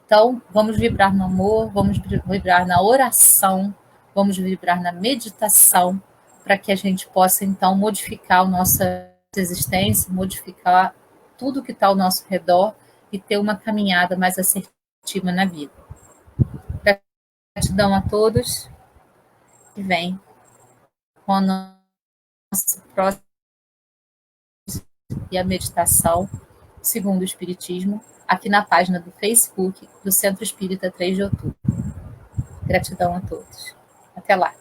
Então, vamos vibrar no amor, vamos vibrar na oração, vamos vibrar na meditação, para que a gente possa, então, modificar a nossa existência, modificar tudo que está ao nosso redor e ter uma caminhada mais assertiva na vida. Gratidão a todos e vem com a nossa próxima e a meditação, segundo o Espiritismo, aqui na página do Facebook do Centro Espírita 3 de Outubro. Gratidão a todos. Até lá.